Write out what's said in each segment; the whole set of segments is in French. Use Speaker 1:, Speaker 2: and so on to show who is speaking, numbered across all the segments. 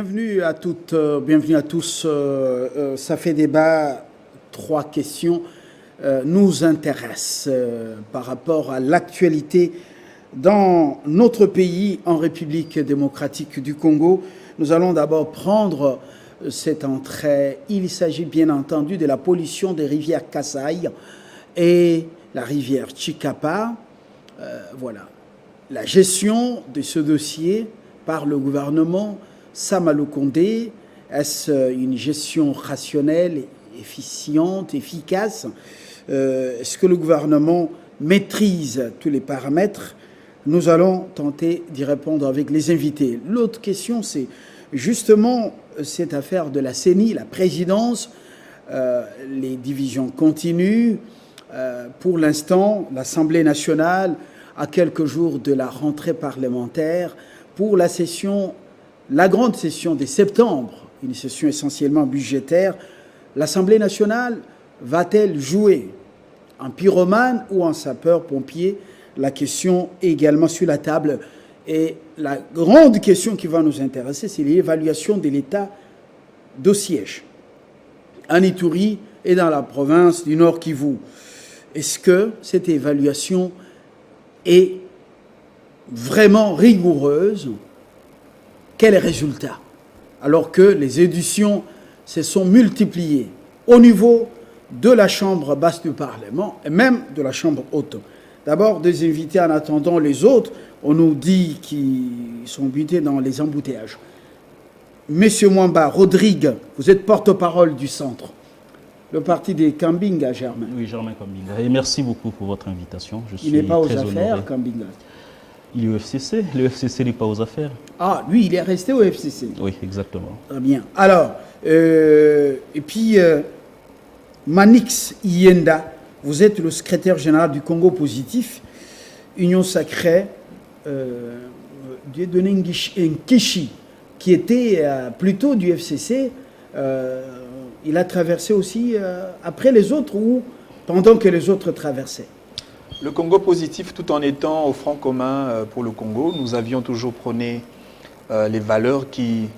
Speaker 1: Bienvenue à toutes, bienvenue à tous. Ça fait débat. 3 questions nous intéressent par rapport à l'actualité dans notre pays, en République démocratique du Congo. Nous allons d'abord prendre cette entrée. Il s'agit bien entendu de la pollution des rivières Kasai et la rivière Chikapa. Voilà. La gestion de ce dossier par le gouvernement Sama Lukonde, est-ce une gestion rationnelle, efficiente, efficace? Est-ce que le gouvernement maîtrise tous les paramètres? Nous allons tenter d'y répondre avec les invités. L'autre question, c'est justement cette affaire de la CENI, la présidence. Les divisions continuent. Pour l'instant, l'Assemblée nationale, à quelques jours de la rentrée parlementaire, pour la session, la grande session de septembre, une session essentiellement budgétaire, l'Assemblée nationale va-t-elle jouer en pyromane ou en sapeur-pompier? La question est également sur la table. Et la grande question qui va nous intéresser, c'est l'évaluation de l'état de siège en Ituri et dans la province du Nord Kivu. Est-ce que cette évaluation est vraiment rigoureuse? Quel est le résultat? Alors que les éditions se sont multipliées au niveau de la Chambre basse du Parlement et même de la Chambre haute. D'abord, des invités en attendant les autres, on nous dit qu'ils sont butés dans les embouteillages. Monsieur Mwamba, Rodrigue, vous êtes porte-parole du centre. Le parti des Kambinga, Germain.
Speaker 2: Oui, Germain Kambinga. Et merci beaucoup pour votre invitation.
Speaker 1: Il n'est pas aux affaires, Kambinga.
Speaker 2: Il est au FCC. Le FCC n'est pas aux affaires.
Speaker 1: Ah, lui, il est resté au FCC.
Speaker 2: Oui, exactement.
Speaker 1: Très bien. Alors, et puis, Manix Yenda, vous êtes le secrétaire général du Congo Positif, Union Sacrée, Dieudonné Nkishi, qui était plutôt du FCC. Il a traversé aussi après les autres ou pendant que les autres traversaient?
Speaker 3: Le Congo Positif, tout en étant au front commun pour le Congo, nous avions toujours prôné les valeurs qui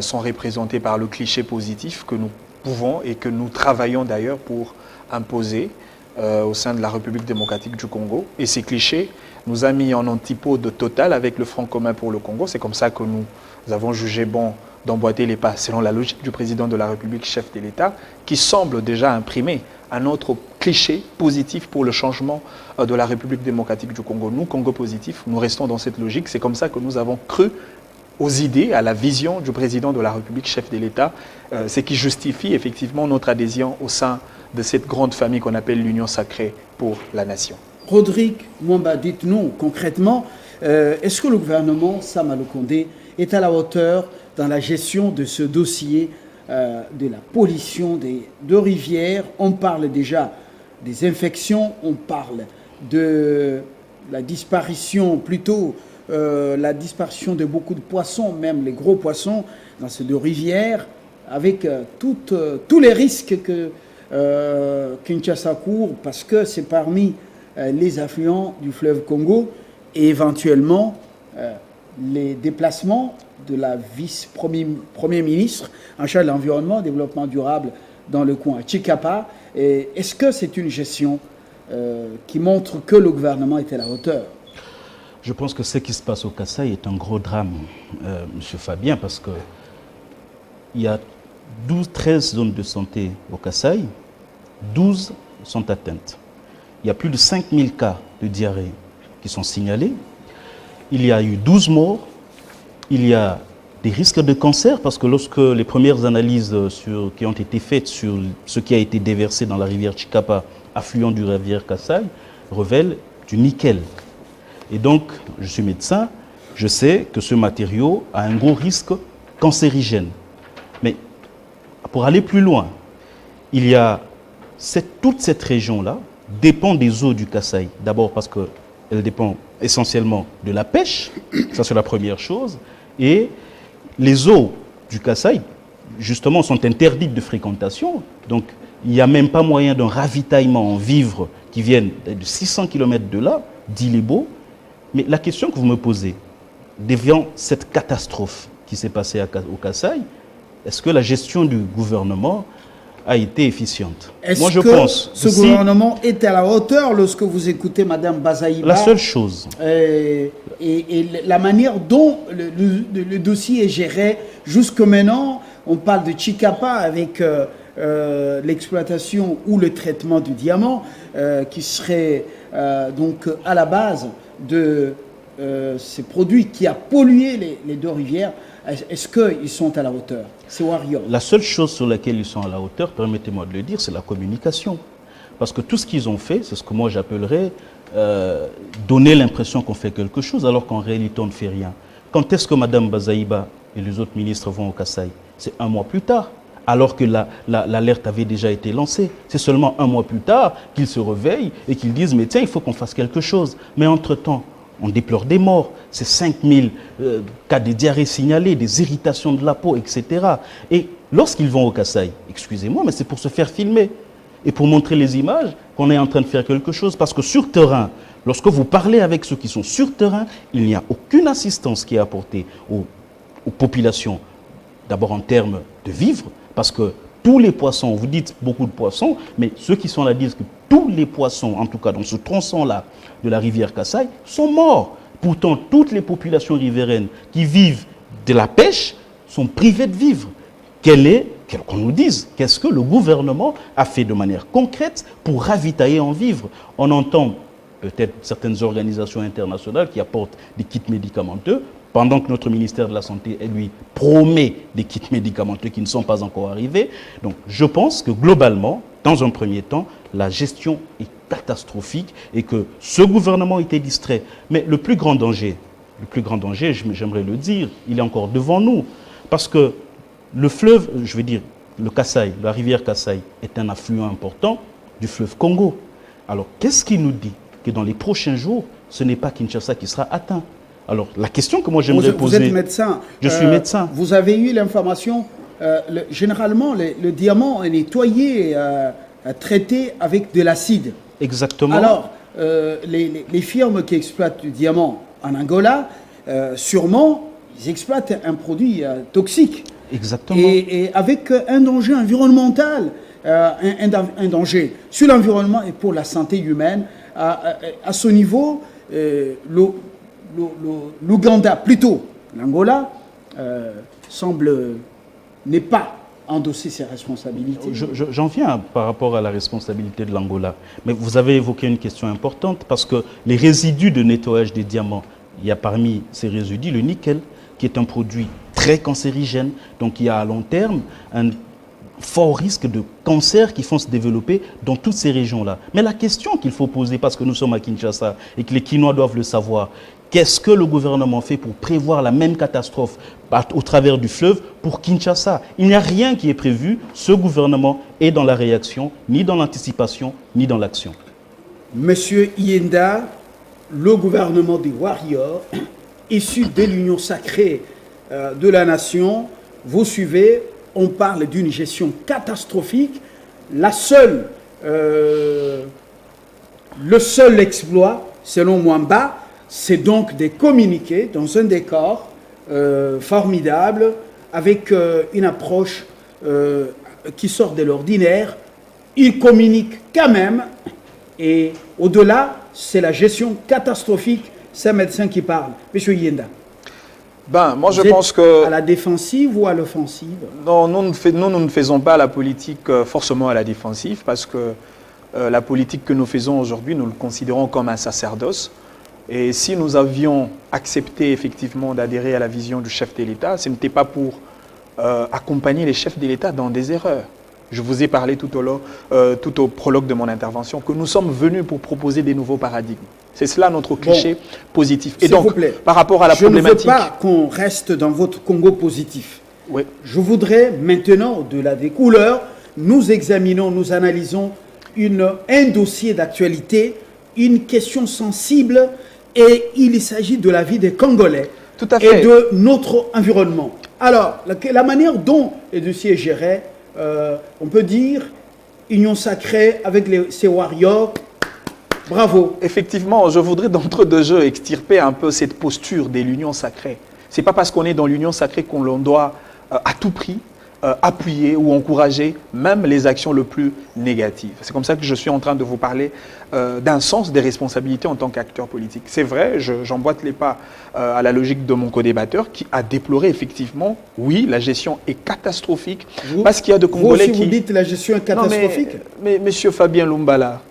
Speaker 3: sont représentées par le cliché positif que nous pouvons et que nous travaillons d'ailleurs pour imposer au sein de la République démocratique du Congo. Et ces clichés nous a mis en antipode totale avec le Front commun pour le Congo. C'est comme ça que nous avons jugé bon d'emboîter les pas selon la logique du président de la République, chef de l'État, qui semble déjà imprimer un autre cliché positif pour le changement de la République démocratique du Congo. Nous, Congo Positif, nous restons dans cette logique. C'est comme ça que nous avons cru aux idées, à la vision du président de la République, chef de l'État, ce qui justifie effectivement notre adhésion au sein de cette grande famille qu'on appelle l'Union sacrée pour la nation.
Speaker 1: Rodrigue Mwamba, dites-nous concrètement, est-ce que le gouvernement Sama Lukonde est à la hauteur dans la gestion de ce dossier de la pollution des 2 rivières? On parle déjà des infections, on parle de la disparition, plutôt la disparition de beaucoup de poissons, même les gros poissons, dans ces 2 rivières, avec tous les risques que Kinshasa court, parce que c'est parmi les affluents du fleuve Congo, et éventuellement les déplacements de la vice-premier ministre en charge de l'environnement, développement durable dans le coin Chikapa. Est-ce que c'est une gestion qui montre que le gouvernement est à la hauteur?
Speaker 2: Je pense que ce qui se passe au Kasai est un gros drame, M. Fabien, parce qu'il y a 13 zones de santé au Kasai, 12 sont atteintes. Il y a plus de 5000 cas de diarrhée qui sont signalés. Il y a eu 12 morts. Il y a des risques de cancer parce que lorsque les premières analyses qui ont été faites sur ce qui a été déversé dans la rivière Chikapa, affluent du rivière Kasai, révèlent du nickel. Et donc, je suis médecin, je sais que ce matériau a un gros risque cancérigène. Mais pour aller plus loin, il y a toute cette région-là dépend des eaux du Kasai. D'abord parce qu'elle dépend essentiellement de la pêche, ça c'est la première chose. Et les eaux du Kasai, justement, sont interdites de fréquentation. Donc, il n'y a même pas moyen d'un ravitaillement en vivres qui viennent de 600 km de là, d'Ilebo. Mais la question que vous me posez, devant cette catastrophe, qui s'est passé au Kasaï, est-ce que la gestion du gouvernement a été efficiente?
Speaker 1: Moi, je pense ce gouvernement est à la hauteur lorsque vous écoutez Mme Bazaïba?
Speaker 2: La seule chose.
Speaker 1: Et la manière dont le dossier est géré jusque maintenant, on parle de Chikapa avec l'exploitation ou le traitement du diamant qui serait donc à la base de ces produits qui a pollué les deux rivières. Est-ce qu'ils sont à la hauteur, ces warriors?
Speaker 2: La seule chose sur laquelle ils sont à la hauteur, permettez-moi de le dire, c'est la communication. Parce que tout ce qu'ils ont fait, c'est ce que moi j'appellerais donner l'impression qu'on fait quelque chose, alors qu'en réalité on ne fait rien. Quand est-ce que Mme Bazaïba et les autres ministres vont au Kasaï? C'est un mois plus tard, alors que l'alerte avait déjà été lancée. C'est seulement un mois plus tard qu'ils se réveillent et qu'ils disent « mais tiens, il faut qu'on fasse quelque chose ». Mais entre-temps, on déplore des morts, c'est 5000 cas de diarrhée signalés, des irritations de la peau, etc. Et lorsqu'ils vont au Kasaï, excusez-moi, mais c'est pour se faire filmer et pour montrer les images qu'on est en train de faire quelque chose. Parce que sur terrain, lorsque vous parlez avec ceux qui sont sur terrain, il n'y a aucune assistance qui est apportée aux populations, d'abord en termes de vivres, parce que tous les poissons, vous dites beaucoup de poissons, mais ceux qui sont là disent que tous les poissons, en tout cas dans ce tronçon-là de la rivière Kasaï, sont morts. Pourtant, toutes les populations riveraines qui vivent de la pêche sont privées de vivre. Qu'on nous dise, qu'est-ce que le gouvernement a fait de manière concrète pour ravitailler en vivre? On entend peut-être certaines organisations internationales qui apportent des kits médicamenteux, pendant que notre ministère de la Santé, lui, promet des kits médicamenteux qui ne sont pas encore arrivés. Donc, je pense que globalement, dans un premier temps, la gestion est catastrophique et que ce gouvernement était distrait. Mais le plus grand danger, j'aimerais le dire, il est encore devant nous. Parce que le fleuve, je veux dire, le Kasaï, la rivière Kasaï, est un affluent important du fleuve Congo. Alors, qu'est-ce qui nous dit que dans les prochains jours, ce n'est pas Kinshasa qui sera atteint? Alors, la question que moi j'aimerais poser...
Speaker 1: Vous êtes médecin.
Speaker 2: Je suis médecin.
Speaker 1: Vous avez eu l'information, généralement, le diamant est nettoyé, traité avec de l'acide.
Speaker 2: Exactement.
Speaker 1: Alors, les firmes qui exploitent du diamant en Angola, sûrement, ils exploitent un produit toxique.
Speaker 2: Exactement.
Speaker 1: Et avec un danger environnemental, un danger sur l'environnement et pour la santé humaine. À ce niveau, l'Ouganda, plutôt l'Angola, n'est pas endosser ses responsabilités.
Speaker 2: J'en viens par rapport à la responsabilité de l'Angola. Mais vous avez évoqué une question importante parce que les résidus de nettoyage des diamants, il y a parmi ces résidus le nickel, qui est un produit très cancérigène. Donc il y a à long terme un fort risque de cancers qui vont se développer dans toutes ces régions-là. Mais la question qu'il faut poser, parce que nous sommes à Kinshasa et que les Kinois doivent le savoir, qu'est-ce que le gouvernement fait pour prévoir la même catastrophe au travers du fleuve pour Kinshasa? Il n'y a rien qui est prévu. Ce gouvernement est dans la réaction, ni dans l'anticipation, ni dans l'action.
Speaker 1: Monsieur Yenda, le gouvernement des Warriors, issu de l'union sacrée de la nation, vous suivez, on parle d'une gestion catastrophique. Le seul exploit, selon Mwamba, c'est donc de communiquer dans un décor formidable, avec une approche qui sort de l'ordinaire. Il communique quand même, et au-delà, c'est la gestion catastrophique. C'est un médecin qui parle. Monsieur Yenda.
Speaker 3: Moi, je pense que...
Speaker 1: À la défensive ou à l'offensive?
Speaker 3: Non, nous ne faisons pas la politique forcément à la défensive, parce que la politique que nous faisons aujourd'hui, nous le considérons comme un sacerdoce. Et si nous avions accepté effectivement d'adhérer à la vision du chef de l'État, ce n'était pas pour accompagner les chefs de l'État dans des erreurs. Je vous ai parlé tout au prologue de mon intervention que nous sommes venus pour proposer des nouveaux paradigmes. C'est cela notre cliché positif. Et donc, par rapport à la problématique...
Speaker 1: Je ne veux pas qu'on reste dans votre Congo positif.
Speaker 3: Oui.
Speaker 1: Je voudrais maintenant, au-delà des couleurs, nous examinons, nous analysons un dossier d'actualité, une question sensible, et il s'agit de la vie des Congolais.
Speaker 3: Tout à fait.
Speaker 1: Et de notre environnement. Alors, la manière dont le dossier est géré, on peut dire union sacrée avec ces warriors. Bravo.
Speaker 3: Effectivement, je voudrais d'entre deux jeux extirper un peu cette posture de l'union sacrée. Ce n'est pas parce qu'on est dans l'union sacrée qu'on doit à tout prix appuyer ou encourager même les actions les plus négatives. C'est comme ça que je suis en train de vous parler d'un sens des responsabilités en tant qu'acteur politique. C'est vrai, j'emboîte les pas à la logique de mon co-débatteur qui a déploré effectivement, oui, la gestion est catastrophique parce qu'il y a de Congolais
Speaker 1: vous dites la gestion est catastrophique.
Speaker 3: Mais Monsieur Fabien Lumbala,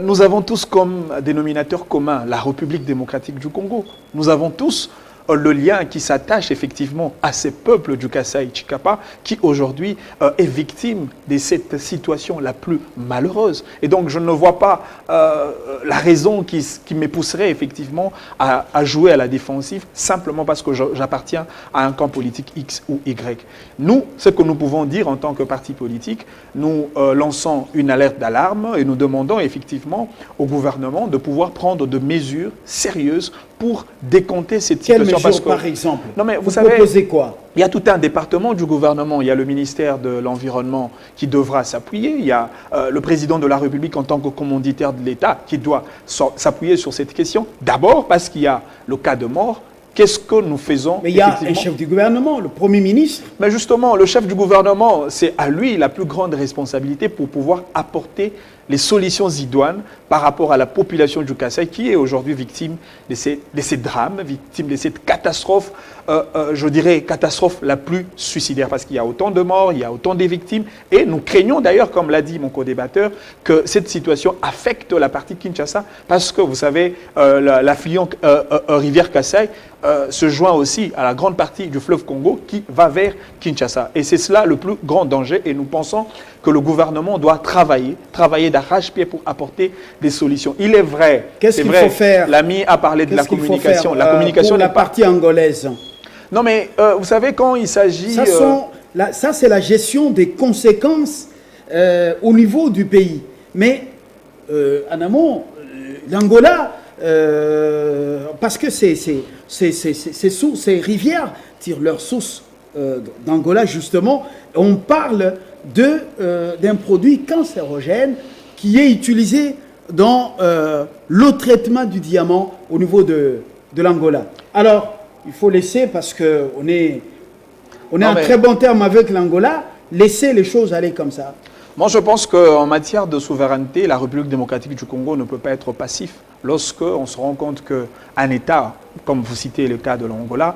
Speaker 3: nous avons tous comme dénominateur commun la République démocratique du Congo. Nous avons tous le lien qui s'attache effectivement à ces peuples du Kasaï Chikapa qui aujourd'hui est victime de cette situation la plus malheureuse. Et donc je ne vois pas la raison qui m'épousserait effectivement à jouer à la défensive simplement parce que j'appartiens à un camp politique X ou Y. Nous, ce que nous pouvons dire en tant que parti politique, nous lançons une alerte d'alarme et nous demandons effectivement au gouvernement de pouvoir prendre de mesures sérieuses pour décompter cette situation.
Speaker 1: Quelle mesure, par exemple?
Speaker 3: Non, mais
Speaker 1: vous savez, proposez quoi?
Speaker 3: Il y a tout un département du gouvernement. Il y a le ministère de l'Environnement qui devra s'appuyer. Il y a le président de la République en tant que commanditaire de l'État qui doit s'appuyer sur cette question. D'abord parce qu'il y a le cas de mort. Qu'est-ce que nous faisons?
Speaker 1: Mais il y a un chef du gouvernement, le Premier ministre.
Speaker 3: Mais justement, le chef du gouvernement, c'est à lui la plus grande responsabilité pour pouvoir apporter les solutions idoines par rapport à la population du Kasaï qui est aujourd'hui victime de ces drames, victime de cette catastrophe, je dirais catastrophe la plus suicidaire parce qu'il y a autant de morts, il y a autant de victimes et nous craignons d'ailleurs, comme l'a dit mon co-débatteur, que cette situation affecte la partie Kinshasa parce que vous savez, l'affluent rivière Kasaï se joint aussi à la grande partie du fleuve Congo qui va vers Kinshasa. Et c'est cela le plus grand danger et nous pensons que le gouvernement doit travailler d'arrache-pied pour apporter des solutions. Il est vrai,
Speaker 1: qu'est-ce qu'il faut faire?
Speaker 3: L'ami a parlé de la communication. La communication
Speaker 1: pour la partie angolaise.
Speaker 3: Non mais vous savez quand il s'agit...
Speaker 1: Ça c'est la gestion des conséquences au niveau du pays. Mais en amont, l'Angola, parce que ces rivières tirent leur source d'Angola justement, on parle d'un produit cancérogène qui est utilisé dans le traitement du diamant au niveau de l'Angola. Alors, il faut laisser, parce qu'on est en très bon terme avec l'Angola, laisser les choses aller comme ça.
Speaker 3: Moi, je pense qu'en matière de souveraineté, la République démocratique du Congo ne peut pas être passif. Lorsqu'on se rend compte qu'un État, comme vous citez le cas de l'Angola,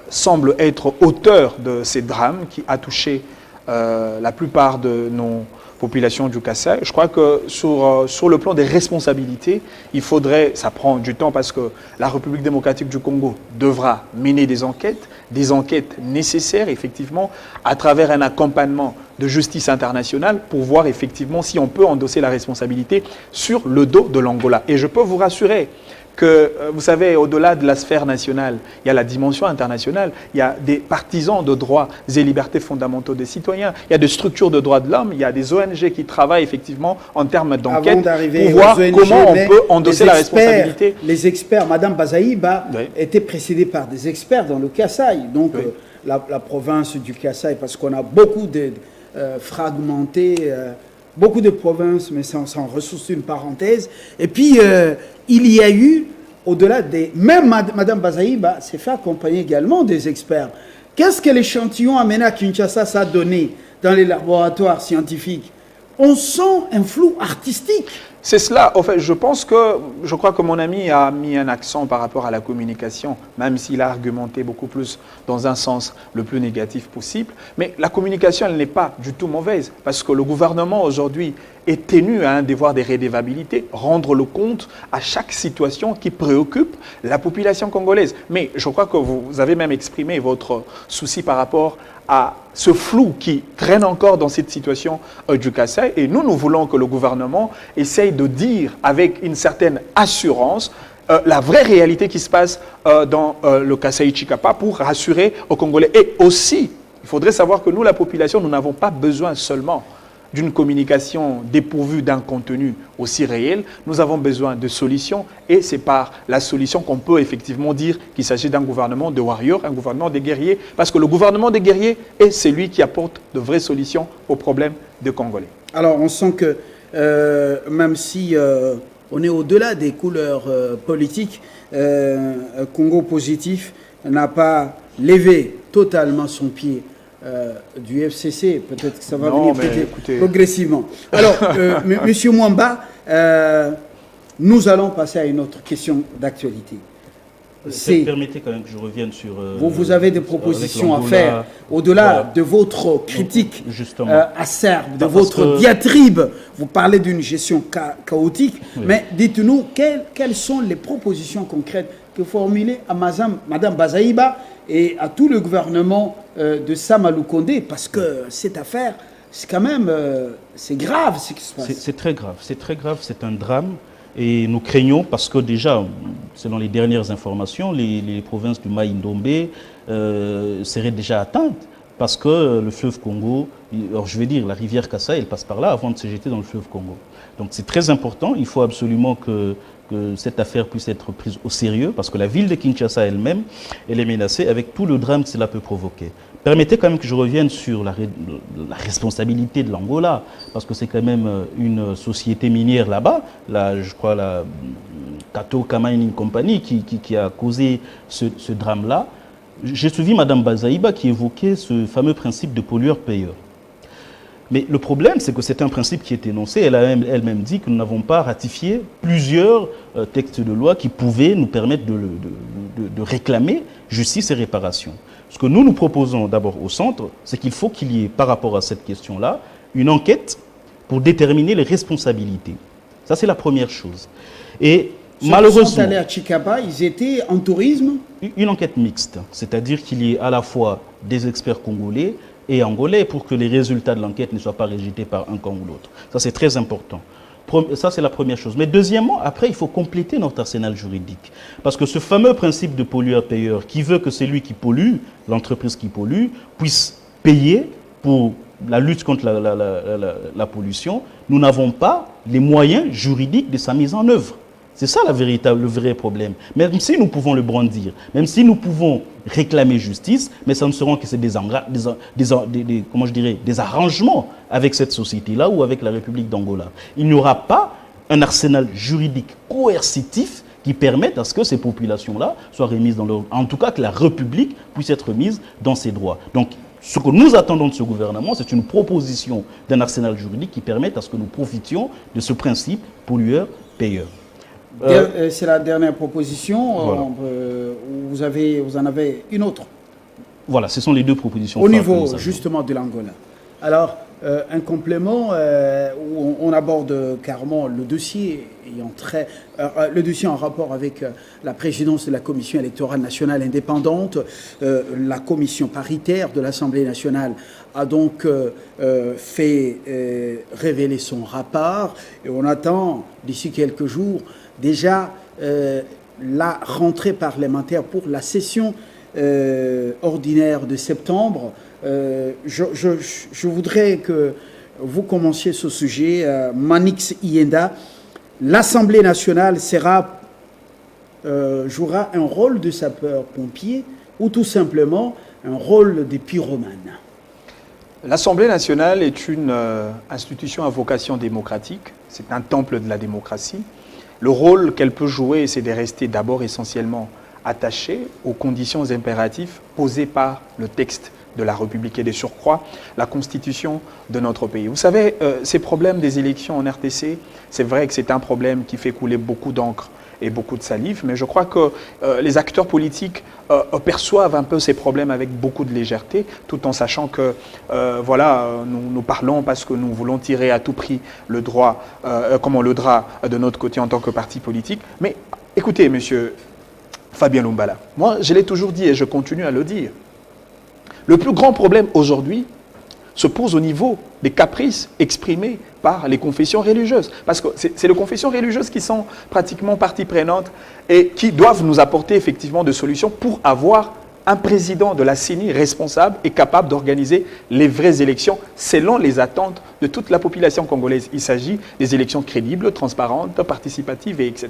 Speaker 3: semble être auteur de ces drames qui a touché la plupart de nos populations du Kasaï. Je crois que sur le plan des responsabilités, il faudrait, ça prend du temps parce que la République démocratique du Congo devra mener des enquêtes nécessaires effectivement à travers un accompagnement de justice internationale pour voir effectivement si on peut endosser la responsabilité sur le dos de l'Angola. Et je peux vous rassurer que, vous savez, au-delà de la sphère nationale, il y a la dimension internationale, il y a des partisans de droits et libertés fondamentaux des citoyens, il y a des structures de droits de l'homme, il y a des ONG qui travaillent effectivement en termes d'enquête pour voir comment on peut endosser la responsabilité.
Speaker 1: Les experts, Madame Bazaïba était précédée par des experts dans le Kasaï, donc la province du Kasaï, parce qu'on a beaucoup de fragmentés, beaucoup de provinces, mais sans ressources, une parenthèse. Et puis, il y a eu, au-delà des... Même Mme Bazaïba s'est fait accompagner également des experts. Qu'est-ce que l'échantillon amené à Kinshasa ça a donné dans les laboratoires scientifiques? On sent un flou artistique.
Speaker 3: C'est cela. En fait, je crois que mon ami a mis un accent par rapport à la communication, même s'il a argumenté beaucoup plus dans un sens le plus négatif possible. Mais la communication, elle n'est pas du tout mauvaise, parce que le gouvernement aujourd'hui est tenu à un devoir de redevabilité, rendre le compte à chaque situation qui préoccupe la population congolaise. Mais je crois que vous avez même exprimé votre souci par rapport à ce flou qui traîne encore dans cette situation du Kasaï. Et nous voulons que le gouvernement essaye de dire avec une certaine assurance la vraie réalité qui se passe dans le Kasaï Chikapa pour rassurer aux Congolais. Et aussi, il faudrait savoir que nous, la population, nous n'avons pas besoin seulement d'une communication dépourvue d'un contenu aussi réel, nous avons besoin de solutions et c'est par la solution qu'on peut effectivement dire qu'il s'agit d'un gouvernement de warriors, un gouvernement des guerriers, parce que le gouvernement des guerriers est celui qui apporte de vraies solutions aux problèmes des Congolais.
Speaker 1: Alors on sent que même si on est au-delà des couleurs politiques, Congo positif, n'a pas levé totalement son pied du FCC. Peut-être que ça va venir progressivement. Alors, Monsieur Mwamba, nous allons passer à une autre question d'actualité.
Speaker 2: Permettez quand même que je revienne sur...
Speaker 1: vous avez des propositions à faire, au-delà de votre critique acerbe, de votre diatribe. Vous parlez d'une gestion chaotique, mais dites-nous quelles sont les propositions concrètes que formulez à Madame Bazaïba et à tout le gouvernement de Samalou Condé, parce que cette affaire, c'est quand même c'est grave ce qui se passe.
Speaker 2: C'est très grave, c'est un drame. Et nous craignons, parce que déjà, selon les dernières informations, les provinces du Maï-Ndombe seraient déjà atteintes, parce que le fleuve Congo, alors je vais dire, la rivière Kassai, elle passe par là avant de se jeter dans le fleuve Congo. Donc c'est très important, il faut absolument que cette affaire puisse être prise au sérieux, parce que la ville de Kinshasa elle-même, elle est menacée avec tout le drame que cela peut provoquer. Permettez quand même que je revienne sur la responsabilité de l'Angola, parce que c'est quand même une société minière là-bas, je crois la Kato Mining Company, qui a causé ce drame-là. J'ai suivi Mme Bazaïba qui évoquait ce fameux principe de pollueur-payeur. Mais le problème, c'est que c'est un principe qui est énoncé. Elle a elle-même dit que nous n'avons pas ratifié plusieurs textes de loi qui pouvaient nous permettre de réclamer justice et réparation. Ce que nous proposons d'abord au centre, c'est qu'il faut qu'il y ait, par rapport à cette question-là, une enquête pour déterminer les responsabilités. Ça, c'est la première chose. Et malheureusement... Ils sont
Speaker 1: allés à Chikapa, ils étaient en tourisme?
Speaker 2: Une enquête mixte, c'est-à-dire qu'il y ait à la fois des experts congolais et angolais pour que les résultats de l'enquête ne soient pas rejetés par un camp ou l'autre. Ça, c'est très important. Ça, c'est la première chose. Mais deuxièmement, après, il faut compléter notre arsenal juridique. Parce que ce fameux principe de pollueur-payeur qui veut que celui qui pollue, l'entreprise qui pollue, puisse payer pour la lutte contre la pollution, nous n'avons pas les moyens juridiques de sa mise en œuvre. C'est ça le vrai problème. Même si nous pouvons le brandir, même si nous pouvons réclamer justice, mais ça ne seront que des arrangements avec cette société-là ou avec la République d'Angola. Il n'y aura pas un arsenal juridique coercitif qui permette à ce que ces populations-là soient remises dans leur... En tout cas, que la République puisse être mise dans ses droits. Donc, ce que nous attendons de ce gouvernement, c'est une proposition d'un arsenal juridique qui permette à ce que nous profitions de ce principe pollueur-payeur.
Speaker 1: C'est la dernière proposition.
Speaker 2: Voilà.
Speaker 1: Vous en avez une autre.
Speaker 2: Voilà, ce sont les deux propositions.
Speaker 1: Au niveau justement de l'Angola. Alors, un complément où on aborde carrément le dossier le dossier en rapport avec la présidence de la Commission électorale nationale indépendante. La commission paritaire de l'Assemblée nationale a donc fait révéler son rapport et on attend d'ici quelques jours déjà la rentrée parlementaire pour la session ordinaire de septembre. Je voudrais que vous commenciez ce sujet. Manix Ienda, l'Assemblée nationale jouera un rôle de sapeur-pompier ou tout simplement un rôle de pyromane?
Speaker 3: L'Assemblée nationale est une institution à vocation démocratique. C'est un temple de la démocratie. Le rôle qu'elle peut jouer, c'est de rester d'abord essentiellement attachée aux conditions impératives posées par le texte de la République et de surcroît la constitution de notre pays. Vous savez, ces problèmes des élections en RTC, c'est vrai que c'est un problème qui fait couler beaucoup d'encre et beaucoup de salive, mais je crois que les acteurs politiques perçoivent un peu ces problèmes avec beaucoup de légèreté, tout en sachant que nous parlons parce que nous voulons tirer à tout prix le drap de notre côté en tant que parti politique. Mais écoutez, monsieur Fabien Lumbala, moi je l'ai toujours dit et je continue à le dire. Le plus grand problème aujourd'hui se pose au niveau des caprices exprimés par les confessions religieuses. Parce que c'est les confessions religieuses qui sont pratiquement partie prenante et qui doivent nous apporter effectivement des solutions pour avoir un président de la CENI responsable et capable d'organiser les vraies élections selon les attentes de toute la population congolaise. Il s'agit des élections crédibles, transparentes, participatives, et etc.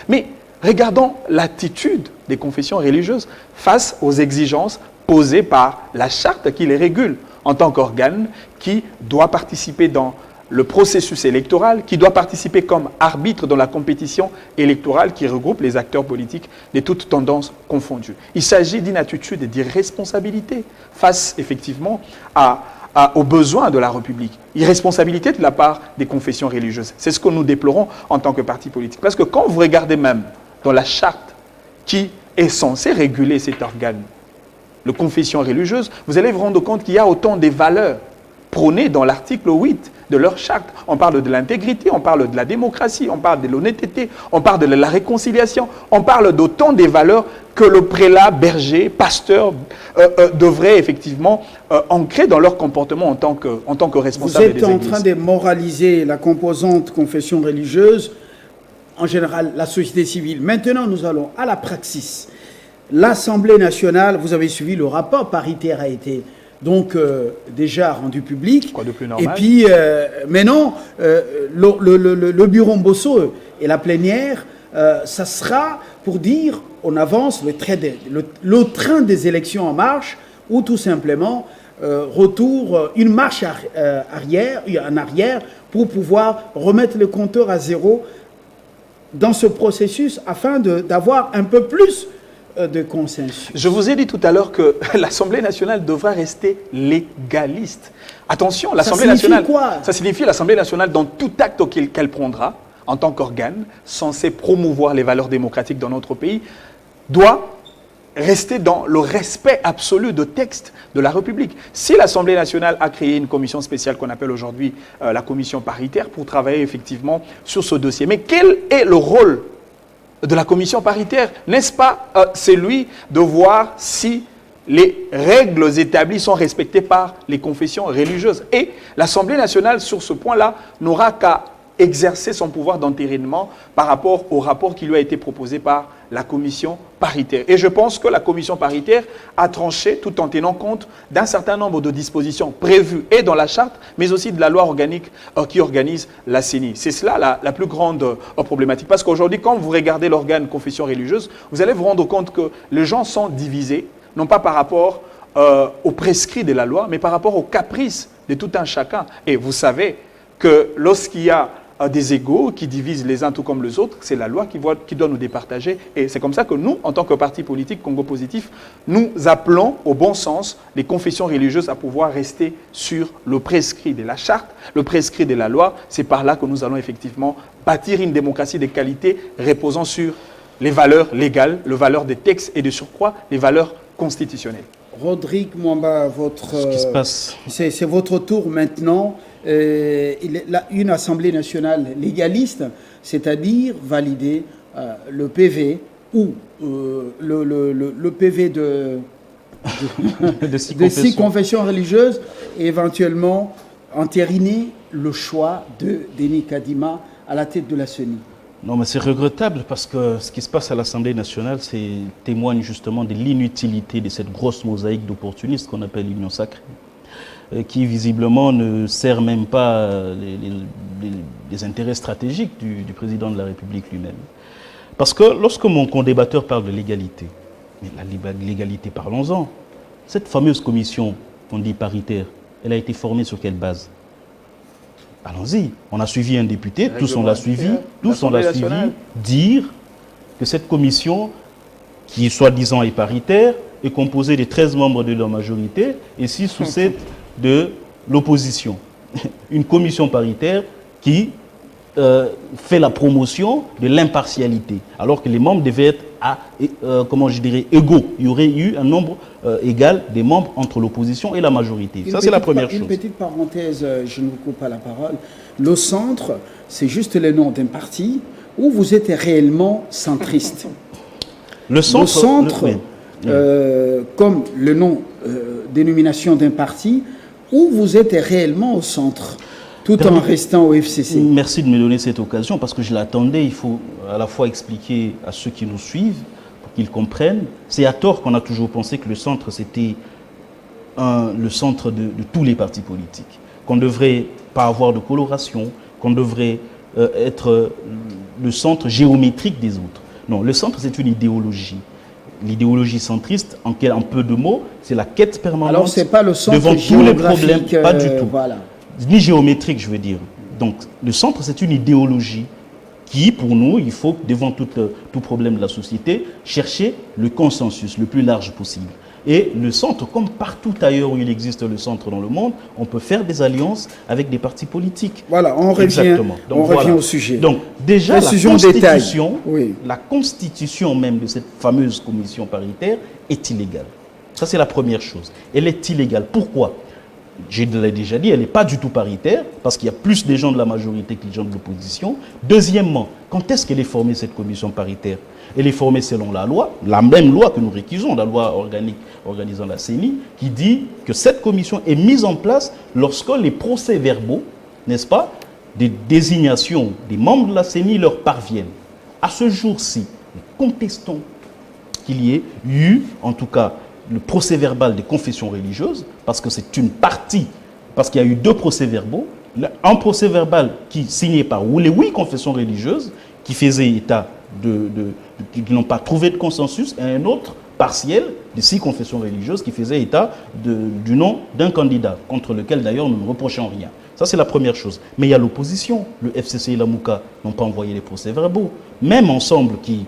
Speaker 3: Mais regardons l'attitude des confessions religieuses face aux exigences posées par la charte qui les régule en tant qu'organe qui doit participer dans le processus électoral, qui doit participer comme arbitre dans la compétition électorale qui regroupe les acteurs politiques de toutes tendances confondues. Il s'agit d'une attitude d'irresponsabilité face effectivement aux besoins de la République. Irresponsabilité de la part des confessions religieuses. C'est ce que nous déplorons en tant que parti politique. Parce que quand vous regardez même dans la charte qui est censée réguler cet organe, la confession religieuse, vous allez vous rendre compte qu'il y a autant de valeurs prônées dans l'article 8 de leur charte. On parle de l'intégrité, on parle de la démocratie, on parle de l'honnêteté, on parle de la réconciliation, on parle d'autant des valeurs que le prélat, berger, pasteur devraient effectivement ancrer dans leur comportement en tant que responsable des églises.
Speaker 1: Vous êtes en train de moraliser la composante confession religieuse, en général la société civile. Maintenant, nous allons à la praxis. L'Assemblée nationale, vous avez suivi, le rapport paritaire a été donc déjà rendu public.
Speaker 3: Quoi de plus normal.
Speaker 1: Et puis, mais non, le bureau Mbosso et la plénière, ça sera pour dire on avance le train des élections en marche, ou tout simplement une marche en arrière pour pouvoir remettre le compteur à zéro dans ce processus afin d'avoir un peu plus de consensus.
Speaker 3: Je vous ai dit tout à l'heure que l'Assemblée nationale devra rester légaliste. Attention, l'Assemblée nationale, ça signifie l'Assemblée nationale dans tout acte qu'elle prendra en tant qu'organe censé promouvoir les valeurs démocratiques dans notre pays doit rester dans le respect absolu de texte de la République. Si l'Assemblée nationale a créé une commission spéciale qu'on appelle aujourd'hui la commission paritaire pour travailler effectivement sur ce dossier, mais quel est le rôle de la commission paritaire? N'est-ce pas celui de voir si les règles établies sont respectées par les confessions religieuses? Et l'Assemblée nationale, sur ce point-là, n'aura qu'à exercer son pouvoir d'entérinement par rapport au rapport qui lui a été proposé par la commission paritaire. Et je pense que la commission paritaire a tranché tout en tenant compte d'un certain nombre de dispositions prévues et dans la charte, mais aussi de la loi organique qui organise la CENI. C'est cela la plus grande problématique. Parce qu'aujourd'hui, quand vous regardez l'organe confession religieuse, vous allez vous rendre compte que les gens sont divisés, non pas par rapport aux prescrits de la loi, mais par rapport aux caprices de tout un chacun. Et vous savez que lorsqu'il y a des égos qui divisent les uns tout comme les autres, c'est la loi qui doit nous départager. Et c'est comme ça que nous, en tant que parti politique Congo Positif, nous appelons au bon sens les confessions religieuses à pouvoir rester sur le prescrit de la charte, le prescrit de la loi. C'est par là que nous allons effectivement bâtir une démocratie de qualité reposant sur les valeurs légales, les valeurs des textes et de surcroît les valeurs constitutionnelles.
Speaker 1: Rodrigue Mwamba, c'est votre tour maintenant. Une Assemblée nationale légaliste, c'est-à-dire valider le PV ou le PV de 6 confessions religieuses et éventuellement entériner le choix de Denis Kadima à la tête de la CENI.
Speaker 2: Non, mais c'est regrettable parce que ce qui se passe à l'Assemblée nationale témoigne justement de l'inutilité de cette grosse mosaïque d'opportunistes qu'on appelle l'Union sacrée, qui visiblement ne sert même pas les intérêts stratégiques du président de la République lui-même. Parce que lorsque mon condébatteur parle de l'égalité, mais la l'égalité, parlons-en. Cette fameuse commission qu'on dit paritaire, elle a été formée sur quelle base? Allons-y. On a suivi un député, tous on l'a suivi, dire que cette commission, qui soi-disant est paritaire, est composée de 13 membres de la majorité et 6 ou 7 de l'opposition. Une commission paritaire qui fait la promotion de l'impartialité, alors que les membres devaient être, égaux. Il y aurait eu un nombre égal des membres entre l'opposition et la majorité. Ça, c'est la première chose.
Speaker 1: Une petite parenthèse, je ne vous coupe pas la parole. Le centre, c'est juste le nom d'un parti où vous êtes réellement centriste.
Speaker 2: Le centre,
Speaker 1: comme le nom, dénomination d'un parti, où vous êtes réellement au centre, tout en restant au FCC.
Speaker 2: Merci de me donner cette occasion, parce que je l'attendais. Il faut à la fois expliquer à ceux qui nous suivent, pour qu'ils comprennent. C'est à tort qu'on a toujours pensé que le centre, c'était le centre de tous les partis politiques. Qu'on ne devrait pas avoir de coloration, qu'on devrait être le centre géométrique des autres. Non, le centre, c'est une idéologie. L'idéologie centriste, en peu de mots, c'est la quête permanente.
Speaker 1: Alors, c'est pas le centre
Speaker 2: devant tous les problèmes, pas du tout.
Speaker 1: Voilà.
Speaker 2: Ni géométrique, je veux dire. Donc, le centre, c'est une idéologie qui, pour nous, il faut, devant tout problème de la société, chercher le consensus le plus large possible. Et le centre, comme partout ailleurs où il existe le centre dans le monde, on peut faire des alliances avec des partis politiques.
Speaker 1: Voilà, on revient au sujet.
Speaker 2: Donc, déjà, la constitution même de cette fameuse commission paritaire est illégale. Ça, c'est la première chose. Elle est illégale. Pourquoi ? Je l'ai déjà dit, elle n'est pas du tout paritaire, parce qu'il y a plus des gens de la majorité que des gens de l'opposition. Deuxièmement, quand est-ce qu'elle est formée, cette commission paritaire ? Elle est formée selon la loi, la même loi que nous récusons, la loi organique organisant la CENI, qui dit que cette commission est mise en place lorsque les procès-verbaux, n'est-ce pas, des désignations des membres de la CENI leur parviennent. À ce jour-ci, nous contestons qu'il y ait eu, en tout cas, le procès-verbal des confessions religieuses, parce que c'est une partie, parce qu'il y a eu 2 procès-verbaux, un procès-verbal qui signé par les 8 confessions religieuses, qui faisait état qui n'ont pas trouvé de consensus, et un autre partiel de 6 confessions religieuses qui faisait état du nom d'un candidat, contre lequel d'ailleurs nous ne reprochons rien. Ça, c'est la première chose. Mais il y a l'opposition. Le FCC et la MOUCA n'ont pas envoyé les procès-verbaux. Même ensemble qui,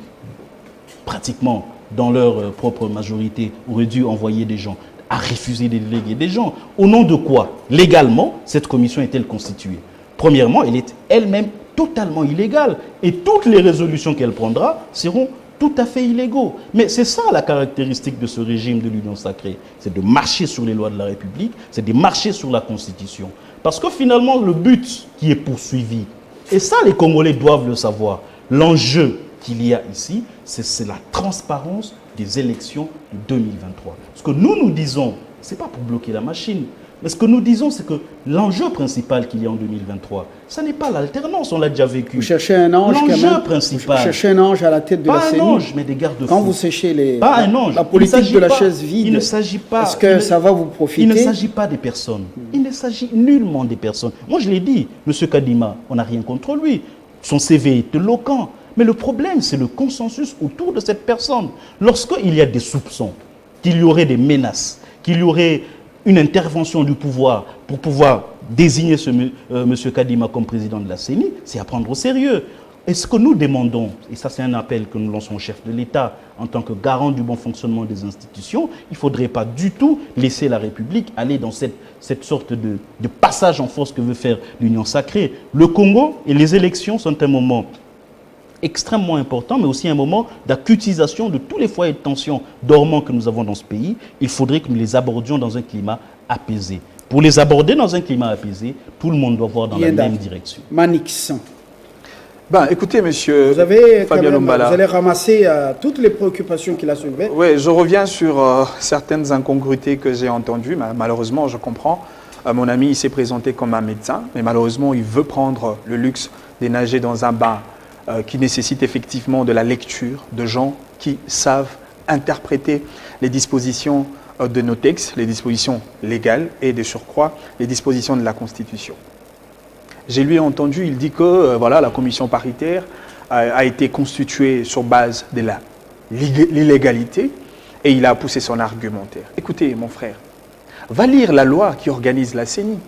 Speaker 2: pratiquement, dans leur propre majorité, auraient dû envoyer des gens, a refusé de déléguer des gens. Au nom de quoi, légalement, cette commission est-elle constituée? Premièrement, elle est elle-même totalement illégale. Et toutes les résolutions qu'elle prendra seront tout à fait illégaux. Mais c'est ça la caractéristique de ce régime de l'Union sacrée. C'est de marcher sur les lois de la République, c'est de marcher sur la Constitution. Parce que finalement, le but qui est poursuivi, et ça les Congolais doivent le savoir, l'enjeu qu'il y a ici, c'est la transparence des élections de 2023. Ce que nous disons, ce n'est pas pour bloquer la machine, mais ce que nous disons, c'est que l'enjeu principal qu'il y a en 2023, ce n'est pas l'alternance, on l'a déjà vécu.
Speaker 1: Vous cherchez un ange quand même.
Speaker 2: L'enjeu principal.
Speaker 1: Vous cherchez un ange à la tête de la CENI.
Speaker 2: Pas un ange, mais des garde-fous.
Speaker 1: Quand vous séchez
Speaker 2: pas un ange.
Speaker 1: La politique de la chaise vide,
Speaker 2: il ne s'agit pas.
Speaker 1: Est-ce que ça va vous profiter?
Speaker 2: Il ne s'agit pas des personnes. Il ne s'agit nullement des personnes. Moi, je l'ai dit, M. Kadima, on n'a rien contre lui. Son CV est éloquent. Mais le problème, c'est le consensus autour de cette personne. Lorsqu'il y a des soupçons, qu'il y aurait des menaces, qu'il y aurait une intervention du pouvoir pour pouvoir désigner M. Kadima comme président de la CENI, c'est à prendre au sérieux. Et ce que nous demandons, et ça c'est un appel que nous lançons au chef de l'État en tant que garant du bon fonctionnement des institutions, il ne faudrait pas du tout laisser la République aller dans cette sorte de passage en force que veut faire l'Union sacrée. Le Congo et les élections sont un moment extrêmement important, mais aussi un moment d'acutisation de tous les foyers de tension dormants que nous avons dans ce pays. Il faudrait que nous les abordions dans un climat apaisé. Pour les aborder dans un climat apaisé, tout le monde doit voir dans la même direction.
Speaker 1: Manix.
Speaker 3: Ben, écoutez, monsieur
Speaker 1: Fabien Lombala, vous allez ramasser toutes les préoccupations qu'il a soulevées.
Speaker 3: Oui, je reviens sur certaines incongruités que j'ai entendues. Malheureusement, je comprends. Mon ami, il s'est présenté comme un médecin, mais malheureusement, il veut prendre le luxe de nager dans un bain qui nécessite effectivement de la lecture de gens qui savent interpréter les dispositions de nos textes, les dispositions légales et de surcroît les dispositions de la Constitution. J'ai lui entendu, il dit que voilà, la commission paritaire a été constituée sur base de l'illégalité et il a poussé son argumentaire. Écoutez, mon frère, va lire la loi qui organise la CENI.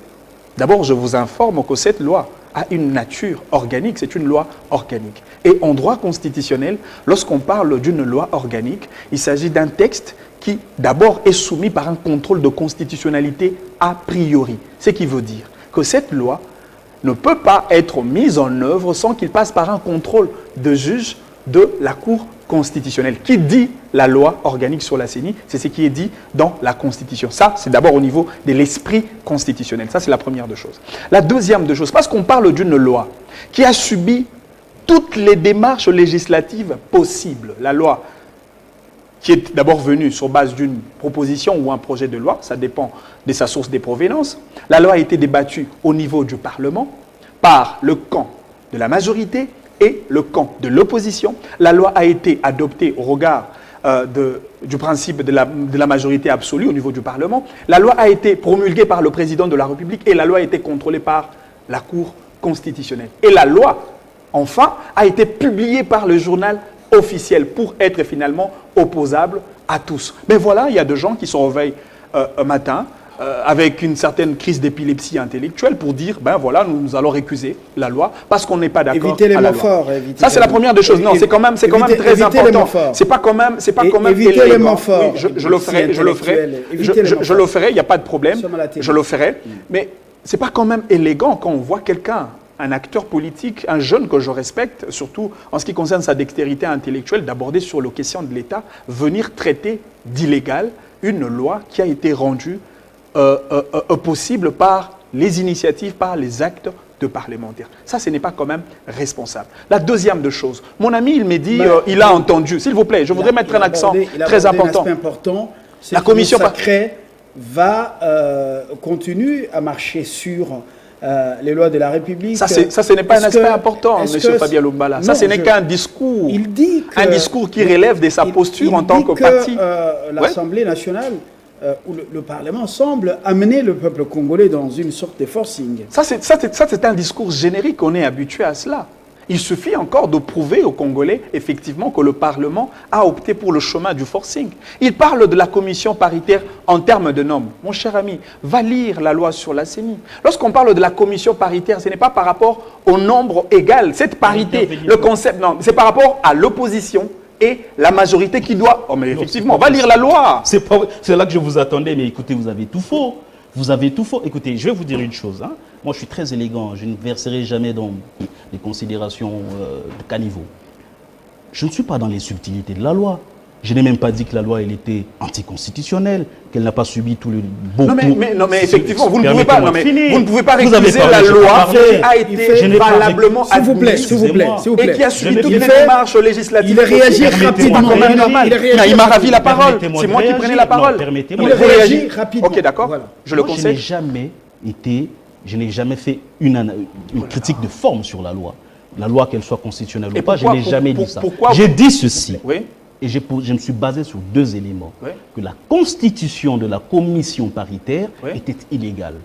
Speaker 3: D'abord, je vous informe que cette loi a une nature organique, c'est une loi organique. Et en droit constitutionnel, lorsqu'on parle d'une loi organique, il s'agit d'un texte qui d'abord est soumis par un contrôle de constitutionnalité a priori. Ce qui veut dire que cette loi ne peut pas être mise en œuvre sans qu'il passe par un contrôle de juge de la Cour constitutionnelle. Qui dit la loi organique sur la CENI, c'est ce qui est dit dans la Constitution. Ça, c'est d'abord au niveau de l'esprit constitutionnel. Ça, c'est la première de choses. La deuxième de choses, parce qu'on parle d'une loi qui a subi toutes les démarches législatives possibles. La loi qui est d'abord venue sur base d'une proposition ou un projet de loi, ça dépend de sa source de provenance. La loi a été débattue au niveau du Parlement par le camp de la majorité et le camp de l'opposition. La loi a été adoptée au regard du principe de la majorité absolue au niveau du Parlement. La loi a été promulguée par le président de la République et la loi a été contrôlée par la Cour constitutionnelle. Et la loi, enfin, a été publiée par le journal officiel pour être finalement opposable à tous. Mais voilà, il y a des gens qui se réveillent un matin avec une certaine crise d'épilepsie intellectuelle pour dire, ben voilà, nous allons récuser la loi parce qu'on n'est pas d'accord
Speaker 1: Éviter les
Speaker 3: à la
Speaker 1: mots
Speaker 3: loi.
Speaker 1: forts.
Speaker 3: Ça, c'est la première des choses. Non, c'est quand même très important. C'est pas quand même
Speaker 1: éviter les
Speaker 3: élégant.
Speaker 1: mots forts.
Speaker 3: Oui, je le ferai, je le ferai, il n'y a pas de problème. Je le ferai. Mais c'est pas quand même élégant quand on voit quelqu'un, un acteur politique, un jeune que je respecte, surtout en ce qui concerne sa dextérité intellectuelle, d'aborder sur les questions de l'État, venir traiter d'illégal une loi qui a été rendue possible par les initiatives, par les actes de parlementaires. Ça, ce n'est pas quand même responsable. La deuxième de choses, mon ami, il me dit, il a entendu. S'il vous plaît, je voudrais mettre un accent très important.
Speaker 1: Un aspect important, c'est
Speaker 3: la
Speaker 1: que
Speaker 3: commission
Speaker 1: le sacré continue à marcher sur les lois de la République.
Speaker 3: Ça, ce n'est pas un aspect important, M. Fabien Lumbala. Ça, ce n'est qu'un discours.
Speaker 1: Il dit que,
Speaker 3: un discours qui relève de sa posture en tant que parti.
Speaker 1: L'Assemblée nationale où le Parlement semble amener le peuple congolais dans une sorte de forcing.
Speaker 3: Ça, c'est un discours générique, on est habitué à cela. Il suffit encore de prouver aux Congolais, effectivement, que le Parlement a opté pour le chemin du forcing. Il parle de la commission paritaire en termes de nombre. Mon cher ami, va lire la loi sur la CENI. Lorsqu'on parle de la commission paritaire, ce n'est pas par rapport au nombre égal. Cette parité, le concept, non, c'est par rapport à l'opposition et la majorité qui doit... Oh, mais effectivement, va lire la loi.
Speaker 2: C'est là que je vous attendais, mais écoutez, vous avez tout faux. Vous avez tout faux. Écoutez, je vais vous dire une chose. Hein. Moi, je suis très élégant. Je ne verserai jamais dans les considérations de caniveau. Je ne suis pas dans les subtilités de la loi. Je n'ai même pas dit que la loi elle était anticonstitutionnelle, qu'elle n'a pas subi tout le bon.
Speaker 3: Non mais effectivement, vous ne pouvez pas. Vous ne pouvez pas récuser la loi qui a été valablement admise.
Speaker 1: S'il vous plaît.
Speaker 3: Et qui a subi toutes les démarches législatives.
Speaker 1: Il réagit rapidement.
Speaker 3: Il m'a ravi la parole. C'est moi qui prenais la parole.
Speaker 1: Il réagit rapidement.
Speaker 3: Ok, d'accord. Je le conseille.
Speaker 2: Je n'ai jamais fait une critique de forme sur la loi. La loi, qu'elle soit constitutionnelle ou pas, je n'ai jamais dit ça. J'ai dit ceci. Et je me suis basé sur deux éléments. Que la constitution de la commission paritaire était illégale.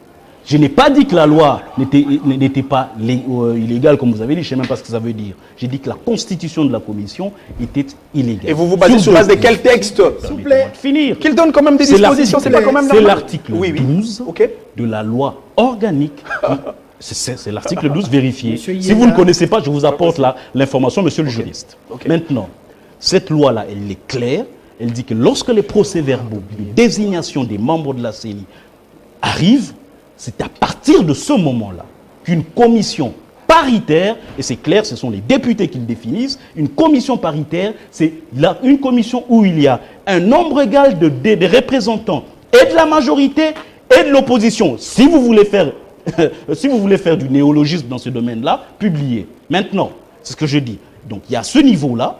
Speaker 2: Je n'ai pas dit que la loi n'était pas illégale, comme vous avez dit, je ne sais même pas ce que ça veut dire. J'ai dit que la constitution de la commission était illégale.
Speaker 3: Et vous vous basez sur base de quel texte?
Speaker 1: S'il vous plaît.
Speaker 2: Finir.
Speaker 3: Qu'il donne quand même des dispositions, c'est pas quand même normal.
Speaker 2: C'est l'article 12 de la loi organique. C'est l'article 12 vérifié. Si vous ne connaissez pas, je vous apporte l'information, monsieur le juriste. Maintenant, cette loi-là, elle est claire. Elle dit que lorsque les procès-verbaux de désignation des membres de la CENI arrivent, c'est à partir de ce moment-là qu'une commission paritaire, et c'est clair, ce sont les députés qui le définissent, une commission paritaire, c'est une commission où il y a un nombre égal de représentants et de la majorité et de l'opposition. Si vous voulez faire du néologisme dans ce domaine-là, publiez. Maintenant, c'est ce que je dis. Donc il y a ce niveau-là.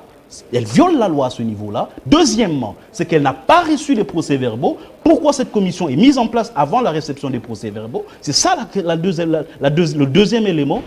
Speaker 2: Elle viole la loi à ce niveau-là. Deuxièmement, c'est qu'elle n'a pas reçu les procès-verbaux. Pourquoi cette commission est mise en place avant la réception des procès-verbaux? C'est ça le deuxième élément.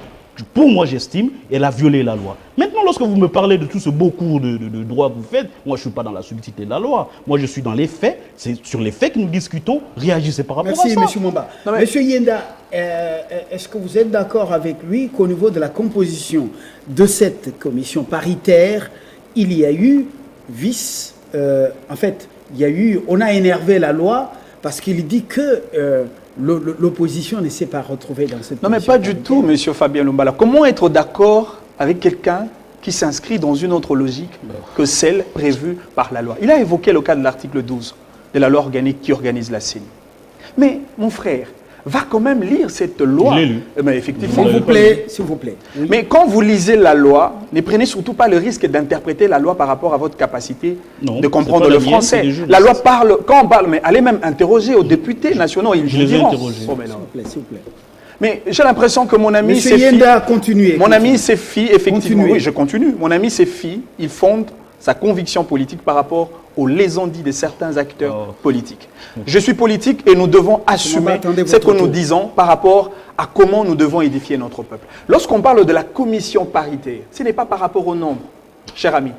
Speaker 2: Pour moi, j'estime, elle a violé la loi. Maintenant, lorsque vous me parlez de tout ce beau cours de droit que vous faites, moi, je ne suis pas dans la subtilité de la loi. Moi, je suis dans les faits. C'est sur les faits que nous discutons. Réagissez par rapport à ça.
Speaker 1: Merci, M. Momba. Monsieur Yenda, est-ce que vous êtes d'accord avec lui qu'au niveau de la composition de cette commission paritaire, il y a eu on a énervé la loi parce qu'il dit que l'opposition ne s'est pas retrouvée dans cette commission.
Speaker 3: Non, mais pas du tout, M. Fabien Lumbala. Comment être d'accord avec quelqu'un qui s'inscrit dans une autre logique que celle prévue par la loi? Il a évoqué le cas de l'article 12 de la loi organique qui organise la CENI. Mais, mon frère, va quand même lire cette loi.
Speaker 2: Je l'ai lu.
Speaker 3: Mais effectivement.
Speaker 1: S'il vous plaît. Oui.
Speaker 3: Mais quand vous lisez la loi, ne prenez surtout pas le risque d'interpréter la loi par rapport à votre capacité de comprendre le français. La loi parle, quand on parle, mais allez même interroger aux députés nationaux, ils vous diront.
Speaker 1: S'il vous plaît.
Speaker 3: Mais j'ai l'impression que mon ami
Speaker 1: Monsieur Yenda, continuez.
Speaker 3: Mon ami, ses filles, effectivement, oui, je continue. Mon ami, ses filles, il fonde sa conviction politique par rapport aux lésandis de certains acteurs politiques. Je suis politique et nous devons assumer ce que nous disons par rapport à comment nous devons édifier notre peuple. Lorsqu'on parle de la commission paritaire, ce n'est pas par rapport au nombre, cher ami.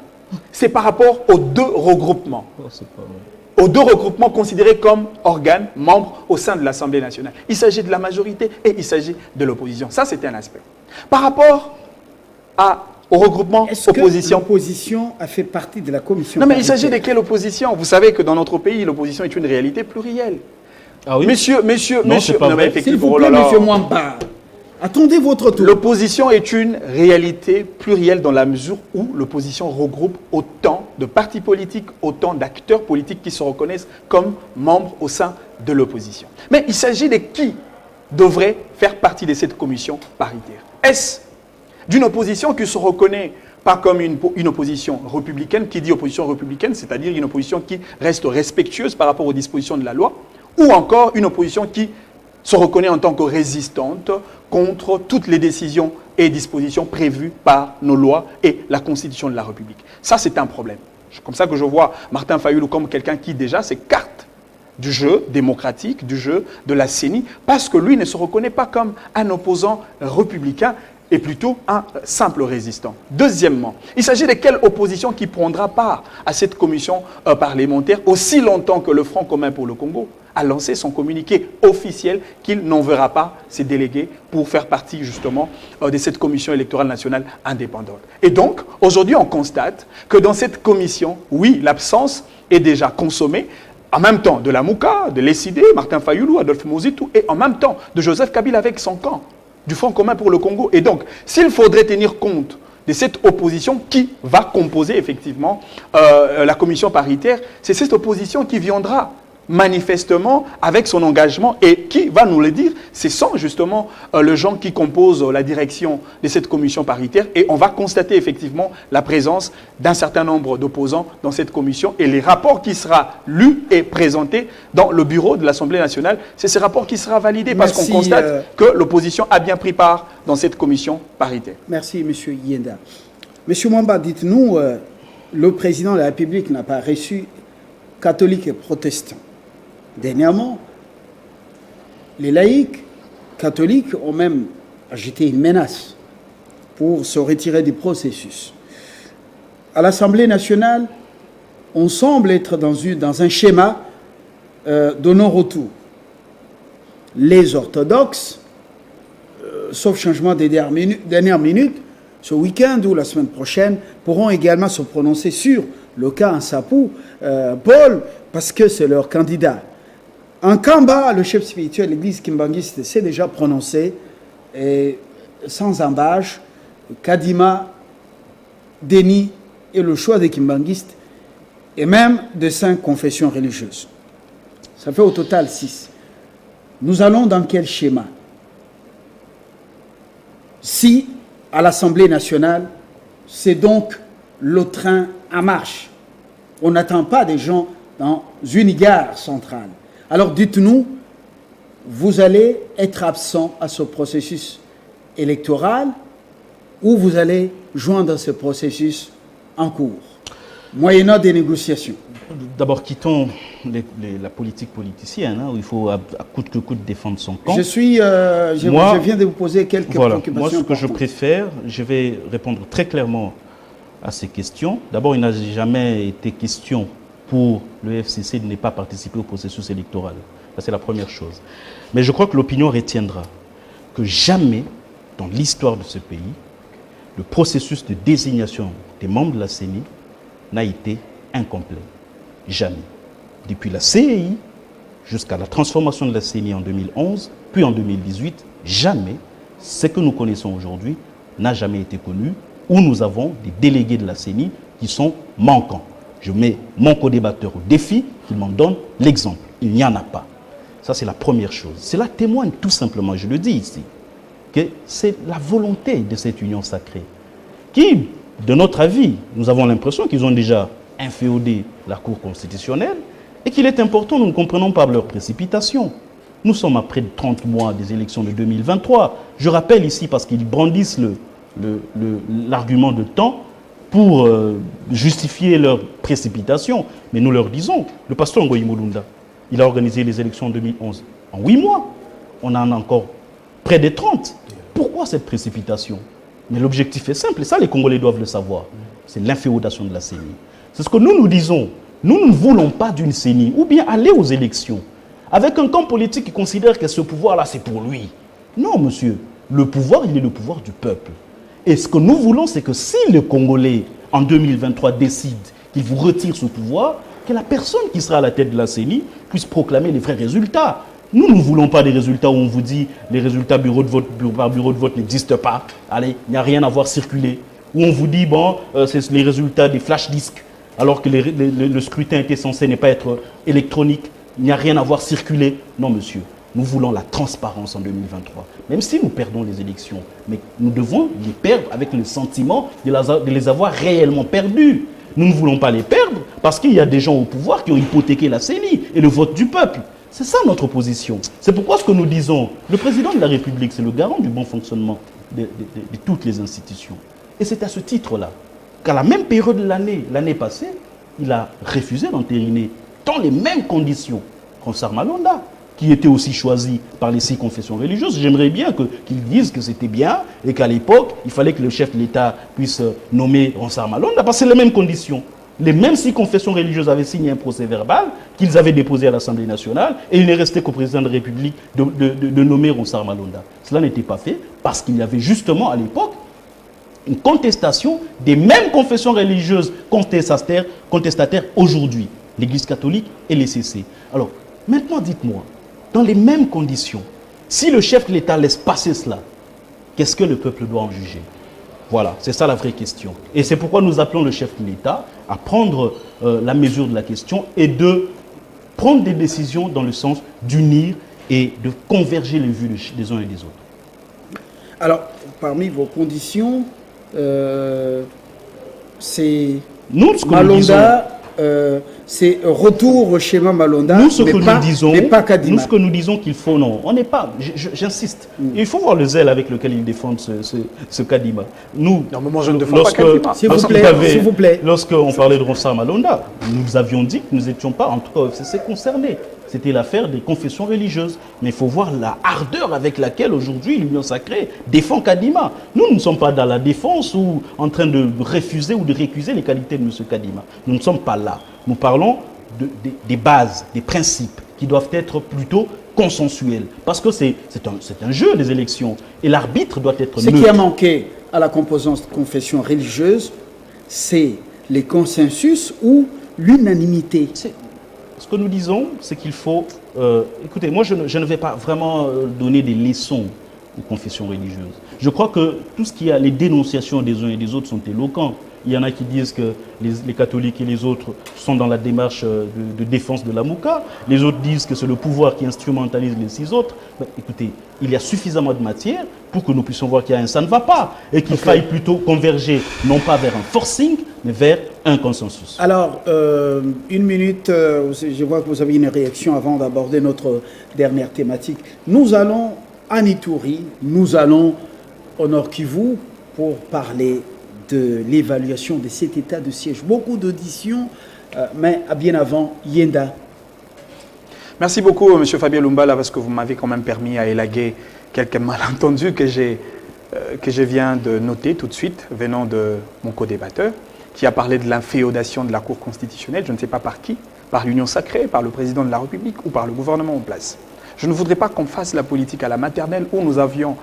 Speaker 3: C'est par rapport aux deux regroupements. Aux deux regroupements considérés comme organes, membres au sein de l'Assemblée nationale. Il s'agit de la majorité et il s'agit de l'opposition. Ça, c'est un aspect. Par rapport au regroupement opposition.
Speaker 1: L'opposition a fait partie de la commission.
Speaker 3: Non, mais il s'agit de quelle opposition? Vous savez que dans notre pays, l'opposition est une réalité plurielle.
Speaker 2: Ah oui?
Speaker 3: Monsieur,
Speaker 2: Non, c'est pas vrai.
Speaker 1: S'il vous plaît, monsieur Mwamba, attendez votre tour.
Speaker 3: L'opposition est une réalité plurielle dans la mesure où l'opposition regroupe autant de partis politiques, autant d'acteurs politiques qui se reconnaissent comme membres au sein de l'opposition. Mais il s'agit de qui devrait faire partie de cette commission paritaire. Est-ce d'une opposition qui se reconnaît pas comme une opposition républicaine, qui dit opposition républicaine, c'est-à-dire une opposition qui reste respectueuse par rapport aux dispositions de la loi, ou encore une opposition qui se reconnaît en tant que résistante contre toutes les décisions et dispositions prévues par nos lois et la Constitution de la République. Ça, c'est un problème. C'est comme ça que je vois Martin Fayulu comme quelqu'un qui déjà s'écarte du jeu démocratique, du jeu de la CENI, parce que lui ne se reconnaît pas comme un opposant républicain, et plutôt un simple résistant. Deuxièmement, il s'agit de quelle opposition qui prendra part à cette commission parlementaire aussi longtemps que le Front commun pour le Congo a lancé son communiqué officiel qu'il n'enverra pas ses délégués pour faire partie justement de cette commission électorale nationale indépendante. Et donc, aujourd'hui, on constate que dans cette commission, oui, l'absence est déjà consommée, en même temps de la Mouka, de l'ESID, Martin Fayulu, Adolphe Mozitu, et en même temps de Joseph Kabila avec son camp, du Front commun pour le Congo. Et donc, s'il faudrait tenir compte de cette opposition qui va composer effectivement la commission paritaire, c'est cette opposition qui viendra manifestement avec son engagement et qui va nous le dire, ce sont justement les gens qui composent la direction de cette commission paritaire, et on va constater effectivement la présence d'un certain nombre d'opposants dans cette commission, et les rapports qui sera lu et présenté dans le bureau de l'Assemblée nationale, c'est ce rapport qui sera validé. Parce qu'on constate que l'opposition a bien pris part dans cette commission paritaire.
Speaker 1: Merci, M. Yenda. M. Mwamba, dites-nous, le président de la République n'a pas reçu catholiques et protestants. Dernièrement, les laïcs catholiques ont même agité une menace pour se retirer du processus. À l'Assemblée nationale, on semble être dans un schéma de non-retour. Les orthodoxes, sauf changement des dernières minutes, ce week-end ou la semaine prochaine, pourront également se prononcer sur le cas Ansapou, Paul, parce que c'est leur candidat. En Kamba, le chef spirituel de l'église kimbanguiste s'est déjà prononcé, et sans embâche, Kadima dénie et le choix des kimbanguistes, et même de 5 confessions religieuses. Ça fait au total 6. Nous allons dans quel schéma? Si, à l'Assemblée nationale, c'est donc le train en marche. On n'attend pas des gens dans une gare centrale. Alors dites-nous, vous allez être absent à ce processus électoral ou vous allez joindre ce processus en cours, moyennant des négociations?
Speaker 2: D'abord, quittons la politique politicienne, où il faut à coûte que coûte défendre son camp.
Speaker 1: Je viens de vous poser quelques préoccupations.
Speaker 2: Moi, ce que je préfère, je vais répondre très clairement à ces questions. D'abord, il n'a jamais été question pour le FCC de ne pas participer au processus électoral. Ça, c'est la première chose. Mais je crois que l'opinion retiendra que jamais, dans l'histoire de ce pays, le processus de désignation des membres de la CENI n'a été incomplet. Jamais. Depuis la CEI jusqu'à la transformation de la CENI en 2011, puis en 2018, jamais ce que nous connaissons aujourd'hui n'a jamais été connu, où nous avons des délégués de la CENI qui sont manquants. Je mets mon co-débatteur au défi, qu'il m'en donne l'exemple. Il n'y en a pas. Ça, c'est la première chose. Cela témoigne tout simplement, je le dis ici, que c'est la volonté de cette union sacrée qui, de notre avis, nous avons l'impression qu'ils ont déjà inféodé la Cour constitutionnelle et qu'il est important, nous ne comprenons pas leur précipitation. Nous sommes à près de 30 mois des élections de 2023. Je rappelle ici, parce qu'ils brandissent l'argument de temps, pour justifier leur précipitation. Mais nous leur disons, le pasteur Ngoyi Mulunda, il a organisé les élections en 2011. En 8 mois, on en a encore près de 30. Pourquoi cette précipitation? Mais l'objectif est simple, et ça les Congolais doivent le savoir. C'est l'inféodation de la CENI. C'est ce que nous disons. Nous ne voulons pas d'une CENI, ou bien aller aux élections, avec un camp politique qui considère que ce pouvoir-là, c'est pour lui. Non, monsieur, le pouvoir, il est le pouvoir du peuple. Et ce que nous voulons, c'est que si le Congolais, en 2023, décide qu'il vous retire ce pouvoir, que la personne qui sera à la tête de la CENI puisse proclamer les vrais résultats. Nous ne voulons pas des résultats où on vous dit les résultats bureau de vote n'existent pas. Allez, il n'y a rien à voir circuler. Où on vous dit, bon, c'est les résultats des flash disques, alors que le scrutin était censé ne pas être électronique. Il n'y a rien à voir circuler. Non, monsieur. Nous voulons la transparence en 2023. Même si nous perdons les élections, mais nous devons les perdre avec le sentiment de les avoir réellement perdus. Nous ne voulons pas les perdre parce qu'il y a des gens au pouvoir qui ont hypothéqué la CENI et le vote du peuple. C'est ça notre position. C'est pourquoi ce que nous disons, le président de la République, c'est le garant du bon fonctionnement de toutes les institutions. Et c'est à ce titre-là qu'à la même période de l'année passée, il a refusé d'entériner dans les mêmes conditions Ronsard Malonda, qui était aussi choisi par les 6 confessions religieuses. J'aimerais bien qu'ils disent que c'était bien et qu'à l'époque, il fallait que le chef de l'État puisse nommer Ronsard Malonda, parce que c'est les mêmes conditions. Les mêmes 6 confessions religieuses avaient signé un procès verbal qu'ils avaient déposé à l'Assemblée nationale et il n'est resté qu'au président de la République de nommer Ronsard Malonda. Cela n'était pas fait parce qu'il y avait justement à l'époque une contestation des mêmes confessions religieuses contestataires aujourd'hui, l'Église catholique et les CC. Alors, maintenant dites-moi, dans les mêmes conditions, si le chef de l'État laisse passer cela, qu'est-ce que le peuple doit en juger? Voilà, c'est ça la vraie question. Et c'est pourquoi nous appelons le chef de l'État à prendre la mesure de la question et de prendre des décisions dans le sens d'unir et de converger les vues des uns et des autres.
Speaker 1: Alors, parmi vos conditions, c'est
Speaker 2: Malonda,
Speaker 1: c'est retour au schéma Malonda,
Speaker 2: nous, ce que
Speaker 1: Kadima.
Speaker 2: Nous, ce que nous disons qu'il faut, non, on n'est pas, j'insiste, il faut voir le zèle avec lequel ils défendent ce Kadima. Nous,
Speaker 3: non, mais moi je ne défends pas Kadima.
Speaker 1: S'il vous plaît.
Speaker 2: Lorsqu'on parlait de Ronsard Malonda, nous avions dit que nous n'étions pas, en tout cas, c'est concerné. C'était l'affaire des confessions religieuses. Mais il faut voir la ardeur avec laquelle aujourd'hui l'Union sacrée défend Kadima. Nous ne sommes pas dans la défense ou en train de refuser ou de récuser les qualités de M. Kadima. Nous ne sommes pas là. Nous parlons des bases, des principes qui doivent être plutôt consensuels. Parce que c'est un jeu des élections. Et l'arbitre doit être neutre.
Speaker 1: Ce qui a manqué à la composante de confession religieuse, c'est les consensus ou l'unanimité.
Speaker 2: Ce que nous disons, c'est qu'il faut... écoutez, moi, je ne vais pas vraiment donner des leçons aux confessions religieuses. Je crois que tout ce qui a les dénonciations des uns et des autres sont éloquents. Il y en a qui disent que les catholiques et les autres sont dans la démarche de défense de la Mouka. Les autres disent que c'est le pouvoir qui instrumentalise les 6 autres. Ben, écoutez, il y a suffisamment de matière pour que nous puissions voir qu'il y a un ça ne va pas. Et qu'il faille plutôt converger, non pas vers un forcing, mais vers un consensus.
Speaker 1: Alors, 1 minute, je vois que vous avez une réaction avant d'aborder notre dernière thématique. Nous allons à Ituri, nous allons au Nord Kivu pour parler de l'évaluation de cet état de siège. Beaucoup d'auditions, mais bien avant, Yenda.
Speaker 3: Merci beaucoup, M. Fabien Lumbala, parce que vous m'avez quand même permis à élaguer quelques malentendus que je viens de noter tout de suite, venant de mon co-débatteur, qui a parlé de l'inféodation de la Cour constitutionnelle, je ne sais pas par qui, par l'Union sacrée, par le président de la République ou par le gouvernement en place. Je ne voudrais pas qu'on fasse la politique à la maternelle où nous avions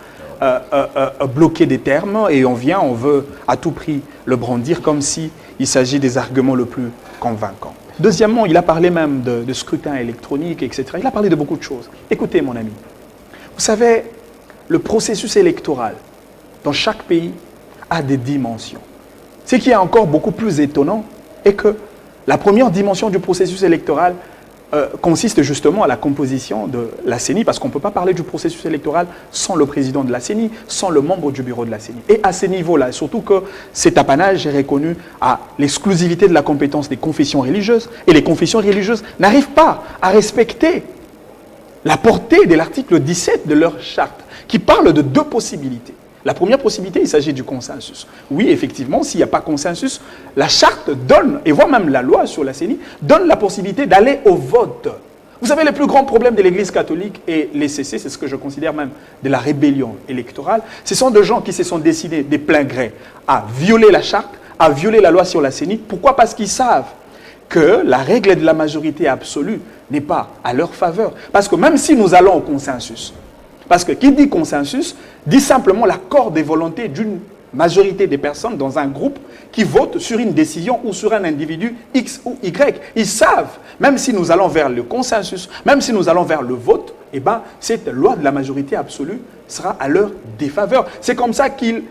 Speaker 3: bloqué des termes et on veut à tout prix le brandir comme s'il s'agit des arguments le plus convaincants. Deuxièmement, il a parlé même de scrutin électronique, etc. Il a parlé de beaucoup de choses. Écoutez, mon ami, vous savez, le processus électoral dans chaque pays a des dimensions. Ce qui est encore beaucoup plus étonnant est que la première dimension du processus électoral consiste justement à la composition de la CENI, parce qu'on ne peut pas parler du processus électoral sans le président de la CENI, sans le membre du bureau de la CENI. Et à ce niveau-là, surtout que cet apanage est reconnu à l'exclusivité de la compétence des confessions religieuses, et les confessions religieuses n'arrivent pas à respecter la portée de l'article 17 de leur charte, qui parle de 2 possibilités. La première possibilité, il s'agit du consensus. Oui, effectivement, s'il n'y a pas consensus, la charte donne, et voire même la loi sur la CENI, donne la possibilité d'aller au vote. Vous savez, le plus grand problème de l'Église catholique et les CC, c'est ce que je considère même de la rébellion électorale, ce sont des gens qui se sont décidés de plein gré à violer la charte, à violer la loi sur la CENI. Pourquoi? Parce qu'ils savent que la règle de la majorité absolue n'est pas à leur faveur. Parce que même si nous allons au consensus, parce que qui dit consensus dit simplement l'accord des volontés d'une majorité des personnes dans un groupe qui votent sur une décision ou sur un individu X ou Y. Ils savent, même si nous allons vers le consensus, même si nous allons vers le vote, eh ben, cette loi de la majorité absolue sera à leur défaveur. C'est comme ça qu'ils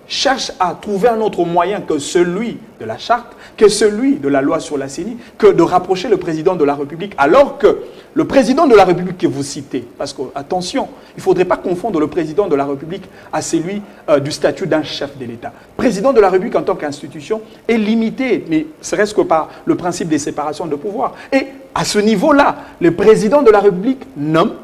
Speaker 3: cherchent à trouver un autre moyen que celui de la charte, que celui de la loi sur la CENI, que de rapprocher le président de la République, alors que le président de la République que vous citez, parce que, attention, il ne faudrait pas confondre le président de la République à celui du statut d'un chef de l'État. Le président de la République en tant qu'institution est limité, mais serait-ce que par le principe des séparations de pouvoir. Et à ce niveau-là, le président de la République nomme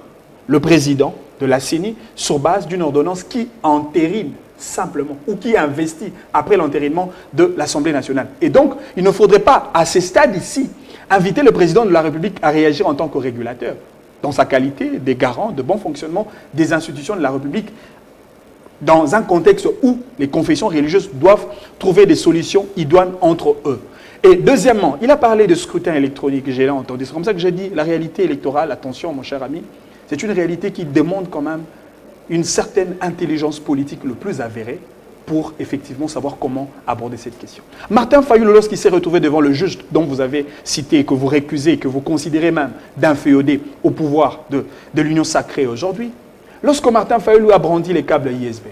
Speaker 3: le président de la CENI sur base d'une ordonnance qui entérine simplement, ou qui investit après l'entérinement de l'Assemblée nationale. Et donc, il ne faudrait pas, à ces stades ici, inviter le président de la République à réagir en tant que régulateur, dans sa qualité des garants de bon fonctionnement des institutions de la République, dans un contexte où les confessions religieuses doivent trouver des solutions idoines entre eux. Et deuxièmement, il a parlé de scrutin électronique, j'ai entendu. C'est comme ça que j'ai dit, la réalité électorale, attention mon cher ami, c'est une réalité qui demande quand même une certaine intelligence politique le plus avérée pour effectivement savoir comment aborder cette question. Martin Fayulu, lorsqu'il s'est retrouvé devant le juge dont vous avez cité, que vous récusez, que vous considérez même d'inféodé au pouvoir de l'Union sacrée aujourd'hui, lorsque Martin Fayulu a brandi les câbles ISB,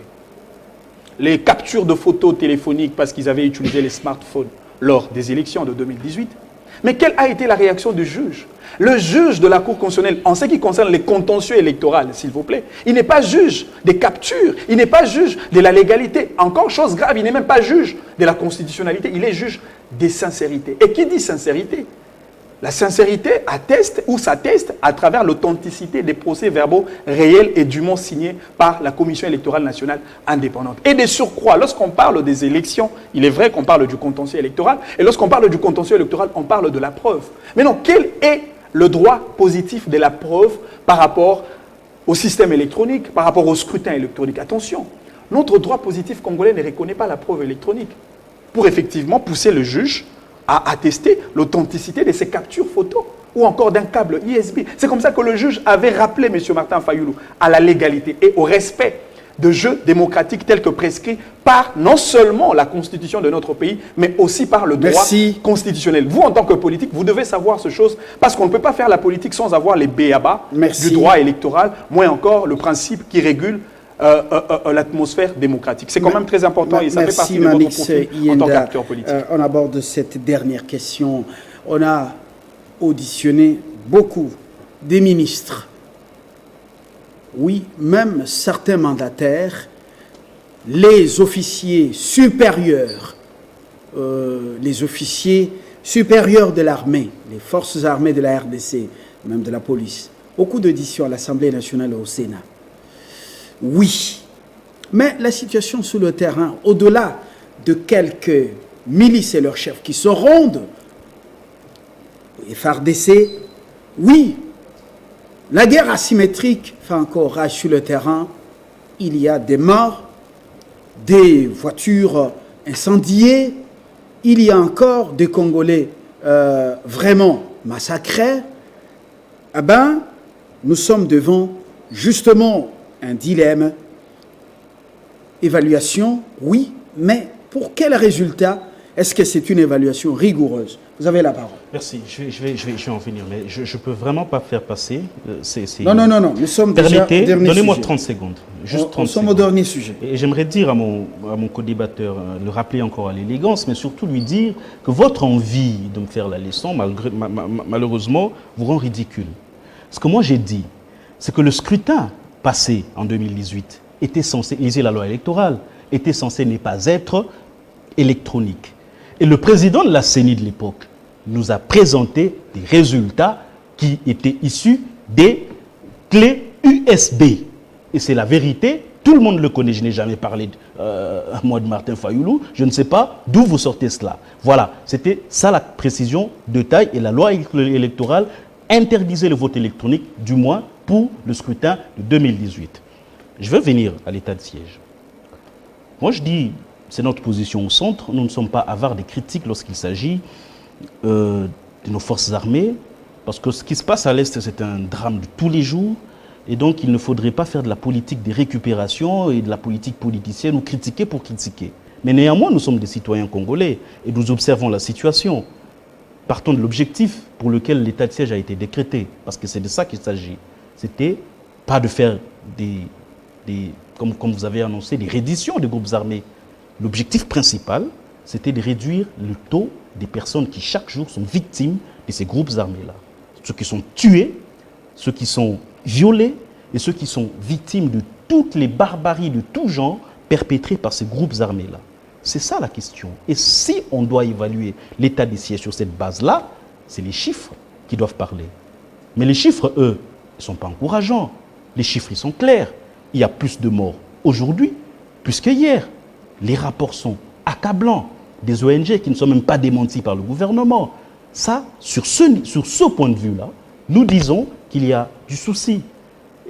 Speaker 3: les captures de photos téléphoniques parce qu'ils avaient utilisé les smartphones lors des élections de 2018, mais quelle a été la réaction du juge? Le juge de la Cour constitutionnelle, en ce qui concerne les contentieux électoraux, s'il vous plaît, il n'est pas juge des captures, il n'est pas juge de la légalité. Encore chose grave, il n'est même pas juge de la constitutionnalité, il est juge des sincérités. Et qui dit sincérité? La sincérité atteste ou s'atteste à travers l'authenticité des procès-verbaux réels et dûment signés par la Commission électorale nationale indépendante. Et de surcroît, lorsqu'on parle des élections, il est vrai qu'on parle du contentieux électoral, et lorsqu'on parle du contentieux électoral, on parle de la preuve. Mais non, quel est le droit positif de la preuve par rapport au système électronique, par rapport au scrutin électronique? Attention, notre droit positif congolais ne reconnaît pas la preuve électronique pour effectivement pousser le juge à attester l'authenticité de ces captures photos ou encore d'un câble ISB. C'est comme ça que le juge avait rappelé M. Martin Fayulu à la légalité et au respect de jeux démocratiques tels que prescrits par non seulement la constitution de notre pays, mais aussi par le droit constitutionnel. Vous, en tant que politique, vous devez savoir ce chose, parce qu'on ne peut pas faire la politique sans avoir les b.a.-ba du droit électoral, moins encore le principe qui régule l'atmosphère démocratique. C'est quand même très important et ça fait partie de votre profil en tant qu'acteur politique.
Speaker 1: On aborde cette dernière question. On a auditionné beaucoup des ministres. Oui, même certains mandataires, les officiers supérieurs de l'armée, les forces armées de la RDC, même de la police. Beaucoup d'auditions à l'Assemblée nationale et au Sénat. Oui, mais la situation sur le terrain, au-delà de quelques milices et leurs chefs qui se rendent au FARDC, oui, la guerre asymétrique fait encore rage sur le terrain. Il y a des morts, des voitures incendiées, il y a encore des Congolais vraiment massacrés. Eh bien, nous sommes devant justement un dilemme. Évaluation, oui, mais pour quel résultat? Est-ce que c'est une évaluation rigoureuse? Vous avez la parole.
Speaker 2: Merci, je vais en finir, mais je ne peux vraiment pas faire passer.
Speaker 1: Non, nous sommes déjà au dernier sujet.
Speaker 2: Donnez-moi 30 secondes. Juste 30
Speaker 1: nous sommes au dernier sujet.
Speaker 2: Et j'aimerais dire à mon co-débatteur, le rappeler encore à l'élégance, mais surtout lui dire que votre envie de me faire la leçon, malheureusement, vous rend ridicule. Ce que moi j'ai dit, c'est que le scrutin passé en 2018 était censé, lisez la loi électorale, était censé ne pas être électronique. Et le président de la CENI de l'époque nous a présenté des résultats qui étaient issus des clés USB. Et c'est la vérité, tout le monde le connaît, je n'ai jamais parlé à moi de Martin Fayulu, je ne sais pas d'où vous sortez cela. Voilà, c'était ça la précision de taille, et la loi électorale interdisait le vote électronique, du moins pour le scrutin de 2018. Je veux venir à l'état de siège. Moi je dis, c'est notre position au centre, nous ne sommes pas avares des critiques lorsqu'il s'agit de nos forces armées, parce que ce qui se passe à l'Est, c'est un drame de tous les jours, et donc il ne faudrait pas faire de la politique des récupérations et de la politique politicienne ou critiquer pour critiquer. Mais néanmoins, nous sommes des citoyens congolais et nous observons la situation. Partons de l'objectif pour lequel l'état de siège a été décrété, parce que c'est de ça qu'il s'agit. C'était pas de faire comme vous avez annoncé, des redditions des groupes armés. L'objectif principal, c'était de réduire le taux des personnes qui chaque jour sont victimes de ces groupes armés-là. Ceux qui sont tués, ceux qui sont violés et ceux qui sont victimes de toutes les barbaries de tout genre perpétrées par ces groupes armés-là. C'est ça la question. Et si on doit évaluer l'état des sièges sur cette base-là, c'est les chiffres qui doivent parler. Mais les chiffres, eux, ne sont pas encourageants. Les chiffres, ils sont clairs. Il y a plus de morts aujourd'hui, plus que hier. Les rapports sont accablants. Des ONG qui ne sont même pas démentis par le gouvernement. Ça, sur ce point de vue-là, nous disons qu'il y a du souci.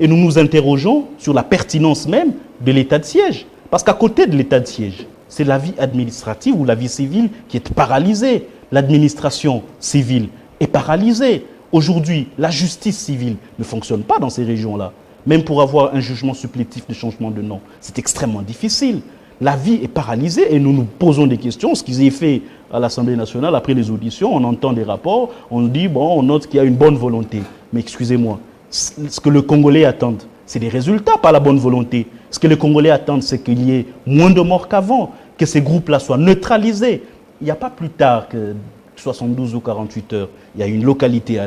Speaker 2: Et nous nous interrogeons sur la pertinence même de l'état de siège. Parce qu'à côté de l'état de siège, c'est la vie administrative ou la vie civile qui est paralysée. L'administration civile est paralysée. Aujourd'hui, la justice civile ne fonctionne pas dans ces régions-là. Même pour avoir un jugement supplétif de changement de nom, c'est extrêmement difficile. La vie est paralysée et nous nous posons des questions. Ce qu'ils aient fait à l'Assemblée nationale, après les auditions, on entend des rapports, on dit, bon, on note qu'il y a une bonne volonté. Mais excusez-moi, ce que les Congolais attendent, c'est des résultats, pas la bonne volonté. Ce que les Congolais attendent, c'est qu'il y ait moins de morts qu'avant, que ces groupes-là soient neutralisés. Il n'y a pas plus tard que 72 ou 48 heures, il y a une localité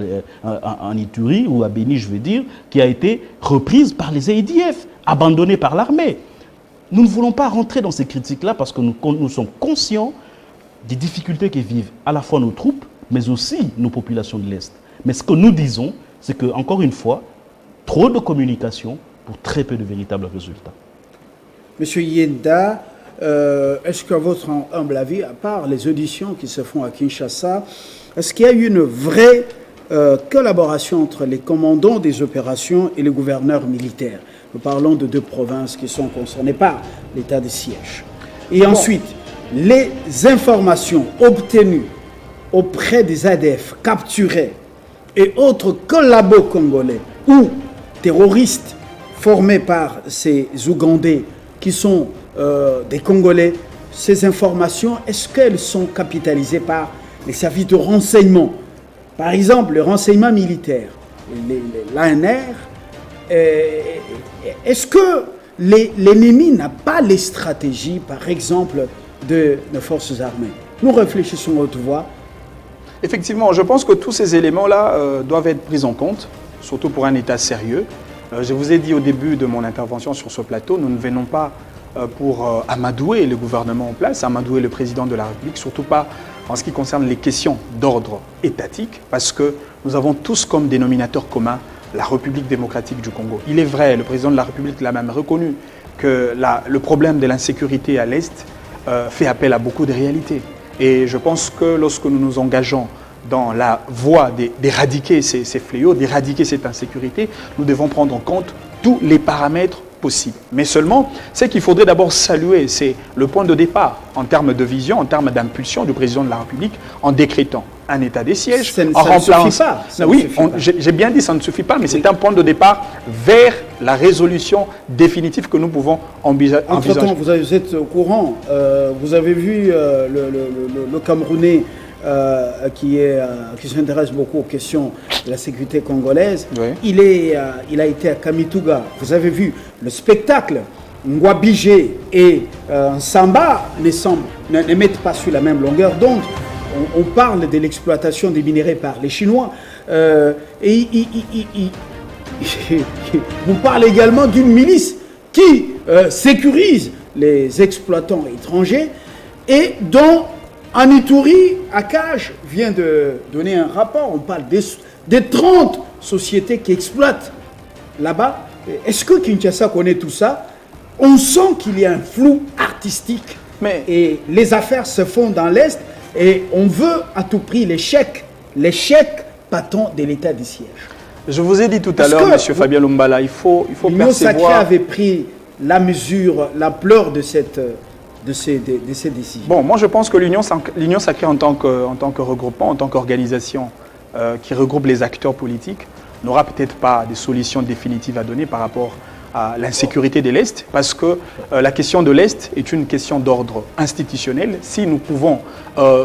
Speaker 2: en Ituri, ou à Béni, je veux dire, qui a été reprise par les ADF, abandonnée par l'armée. Nous ne voulons pas rentrer dans ces critiques-là parce que nous sommes conscients des difficultés que vivent à la fois nos troupes, mais aussi nos populations de l'Est. Mais ce que nous disons, c'est que, encore une fois, trop de communication pour très peu de véritables résultats.
Speaker 1: Monsieur Yenda, est-ce qu'à votre humble avis, à part les auditions qui se font à Kinshasa, est-ce qu'il y a eu une vraie collaboration entre les commandants des opérations et les gouverneurs militaires? Nous parlons de deux provinces qui sont concernées par l'état de siège. Et ensuite, les informations obtenues auprès des ADF capturés et autres collabos congolais ou terroristes formés par ces Ougandais qui sont des Congolais, ces informations, est-ce qu'elles sont capitalisées par les services de renseignement? Par exemple, le renseignement militaire, l'ANR, est-ce que l'ennemi n'a pas les stratégies, par exemple, de nos forces armées? Nous réfléchissons à haute voix.
Speaker 3: Effectivement, je pense que tous ces éléments-là doivent être pris en compte, surtout pour un État sérieux. Je vous ai dit au début de mon intervention sur ce plateau, nous ne venons pas pour amadouer le gouvernement en place, amadouer le président de la République, surtout pas en ce qui concerne les questions d'ordre étatique, parce que nous avons tous comme dénominateur commun la République démocratique du Congo. Il est vrai, le président de la République l'a même reconnu, que le problème de l'insécurité à l'Est fait appel à beaucoup de réalités. Et je pense que lorsque nous nous engageons dans la voie d'éradiquer ces fléaux, d'éradiquer cette insécurité, nous devons prendre en compte tous les paramètres possibles. Mais seulement, ce qu'il faudrait d'abord saluer, c'est le point de départ en termes de vision, en termes d'impulsion du président de la République en décrétant un état des sièges.
Speaker 1: Ça ne suffit pas.
Speaker 3: Oui, j'ai bien dit ça ne suffit pas, mais c'est un point de départ vers la résolution définitive que nous pouvons envisager.
Speaker 1: Entre-temps, vous êtes au courant, vous avez vu le Camerounais qui s'intéresse beaucoup aux questions de la sécurité congolaise. Oui. Il a été à Kamituga. Vous avez vu le spectacle. Ngwabije et Samba ne mettent pas sur la même longueur d'onde. On parle de l'exploitation des minéraux par les Chinois. On parle également d'une milice qui sécurise les exploitants étrangers et dont en Ituri, Akage vient de donner un rapport. On parle des 30 sociétés qui exploitent là-bas. Est-ce que Kinshasa connaît tout ça? On sent qu'il y a un flou artistique. Et les affaires se font dans l'Est. Et on veut à tout prix l'échec patent de l'état du siège.
Speaker 3: Je vous ai dit tout à l'heure, M. Fabien Lumbala, il faut percevoir...
Speaker 1: L'Union sacrée avait pris la mesure, l'ampleur de ces décisions.
Speaker 3: Bon, moi je pense que l'Union sacrée en tant que regroupement, en tant qu'organisation qui regroupe les acteurs politiques, n'aura peut-être pas des solutions définitives à donner par rapport à l'insécurité de l'Est, parce que la question de l'Est est une question d'ordre institutionnel. Si nous pouvons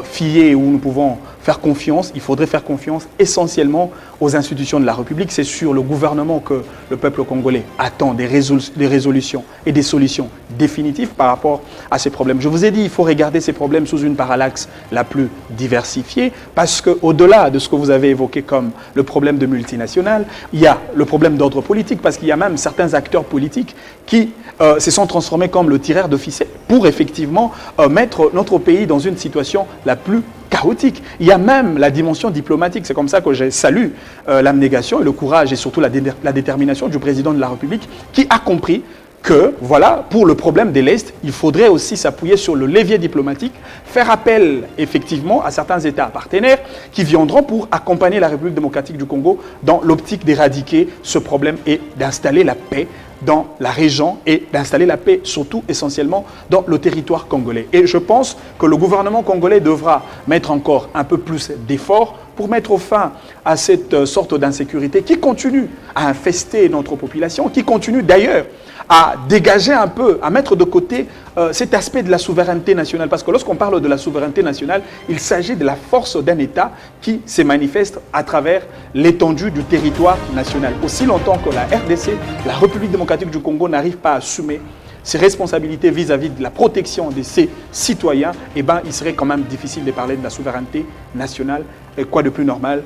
Speaker 3: fier ou nous pouvons faire confiance, il faudrait faire confiance essentiellement aux institutions de la République. C'est sur le gouvernement que le peuple congolais attend des résolutions et des solutions définitives par rapport à ces problèmes. Je vous ai dit, il faut regarder ces problèmes sous une parallaxe la plus diversifiée, parce qu'au-delà de ce que vous avez évoqué comme le problème de multinationales, il y a le problème d'ordre politique, parce qu'il y a même certains acteurs politiques qui se sont transformés comme le tireur de ficelle pour effectivement mettre notre pays dans une situation la plus chaotique. Il y a même la dimension diplomatique. C'est comme ça que je salue l'abnégation et le courage et surtout la détermination du président de la République qui a compris que, voilà, pour le problème de l'Est, il faudrait aussi s'appuyer sur le levier diplomatique, faire appel effectivement à certains États partenaires qui viendront pour accompagner la République démocratique du Congo dans l'optique d'éradiquer ce problème et d'installer la paix dans la région et d'installer la paix surtout essentiellement dans le territoire congolais. Et je pense que le gouvernement congolais devra mettre encore un peu plus d'efforts pour mettre fin à cette sorte d'insécurité qui continue à infester notre population, qui continue d'ailleurs à dégager un peu, à mettre de côté cet aspect de la souveraineté nationale. Parce que lorsqu'on parle de la souveraineté nationale, il s'agit de la force d'un État qui se manifeste à travers l'étendue du territoire national. Aussi longtemps que la RDC, la République démocratique du Congo, n'arrive pas à assumer ses responsabilités vis-à-vis de la protection de ses citoyens, eh ben, il serait quand même difficile de parler de la souveraineté nationale. Et quoi de plus normal,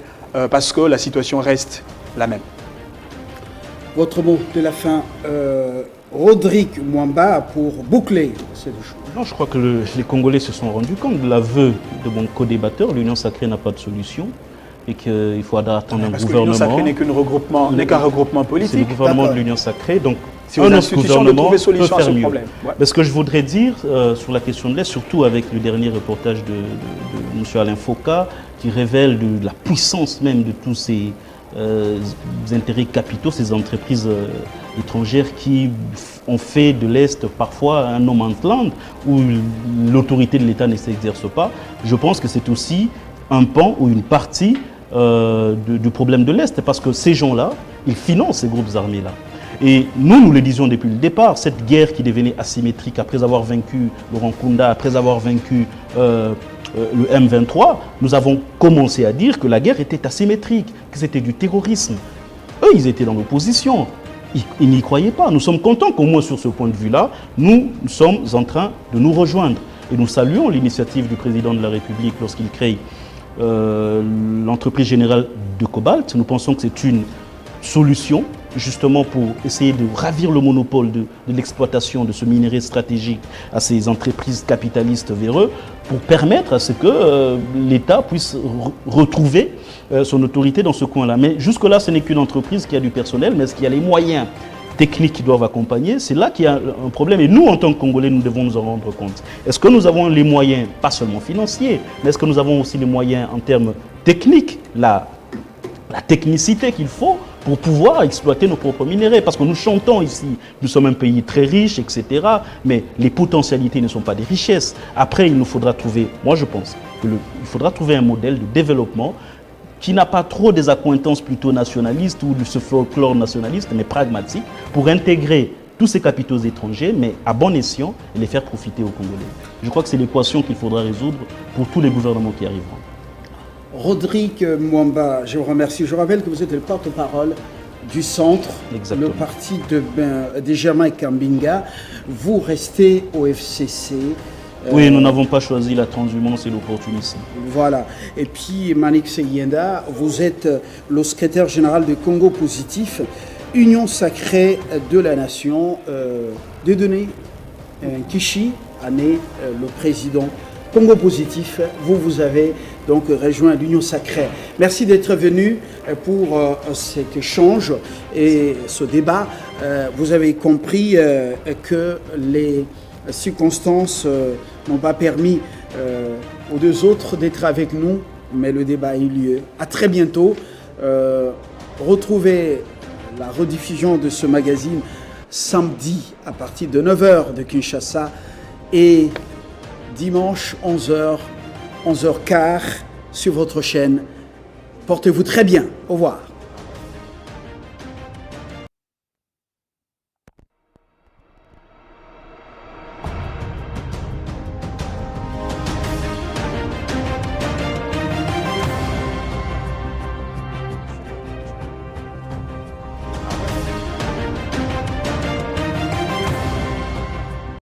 Speaker 3: parce que la situation reste la même.
Speaker 1: Votre mot de la fin, Rodrigue Mwamba, pour boucler ces deux choses.
Speaker 2: Non, je crois que les Congolais se sont rendus compte de l'aveu de mon co-débatteur. L'Union sacrée n'a pas de solution et qu'il faudra attendre un gouvernement.
Speaker 3: L'Union sacrée n'est qu'un regroupement politique.
Speaker 2: C'est le gouvernement de l'Union sacrée. Donc,
Speaker 3: si un autre gouvernement peut faire mieux.
Speaker 2: Ouais. Mais ce que je voudrais dire sur la question de l'Est, surtout avec le dernier reportage de M. Alain Foucault, qui révèle de la puissance même de tous ces intérêts capitaux, ces entreprises étrangères qui ont fait de l'Est parfois un no man's land où l'autorité de l'État ne s'exerce pas. Je pense que c'est aussi un pan ou une partie du problème de l'Est, parce que ces gens-là, ils financent ces groupes armés-là. Et nous le disions depuis le départ, cette guerre qui devenait asymétrique après avoir vaincu Laurent Nkunda, après avoir vaincu le M23, nous avons commencé à dire que la guerre était asymétrique, que c'était du terrorisme. Eux, ils étaient dans l'opposition. Ils n'y croyaient pas. Nous sommes contents qu'au moins sur ce point de vue-là, nous sommes en train de nous rejoindre. Et nous saluons l'initiative du président de la République lorsqu'il crée l'entreprise générale de Cobalt. Nous pensons que c'est une solution justement pour essayer de ravir le monopole de l'exploitation de ce minerai stratégique à ces entreprises capitalistes véreux, pour permettre à ce que l'État puisse retrouver son autorité dans ce coin-là. Mais jusque-là, ce n'est qu'une entreprise qui a du personnel, mais est-ce qu'il y a les moyens techniques qui doivent accompagner? C'est là qu'il y a un problème. Et nous, en tant que Congolais, nous devons nous en rendre compte. Est-ce que nous avons les moyens, pas seulement financiers, mais est-ce que nous avons aussi les moyens en termes techniques, la technicité qu'il faut pour pouvoir exploiter nos propres minéraux? Parce que nous chantons ici, nous sommes un pays très riche, etc. Mais les potentialités ne sont pas des richesses. Après, il nous faudra trouver, moi je pense, il faudra trouver un modèle de développement qui n'a pas trop des accointances plutôt nationalistes ou de ce folklore nationaliste, mais pragmatique, pour intégrer tous ces capitaux étrangers, mais à bon escient, et les faire profiter aux Congolais. Je crois que c'est l'équation qu'il faudra résoudre pour tous les gouvernements qui arriveront.
Speaker 1: Rodrigue Mwamba, je vous remercie. Je rappelle que vous êtes le porte-parole du centre,
Speaker 2: Exactement.
Speaker 1: Le parti de Germain Kambinga. Vous restez au FCC.
Speaker 2: Oui, nous n'avons pas choisi la transhumance et l'opportunisme.
Speaker 1: Voilà. Et puis, Manik Seyenda, vous êtes le secrétaire général de Congo Positif, Union sacrée de la nation. Dieudonné Kishi, année le président Congo Positif. Vous avez donc rejoint l'Union sacrée. Merci d'être venu pour cet échange et ce débat. Vous avez compris que les circonstances n'ont pas permis aux deux autres d'être avec nous, mais le débat a eu lieu. À très bientôt. Retrouvez la rediffusion de ce magazine samedi à partir de 9h de Kinshasa et dimanche 11h, 11h15 sur votre chaîne. Portez-vous très bien. Au revoir.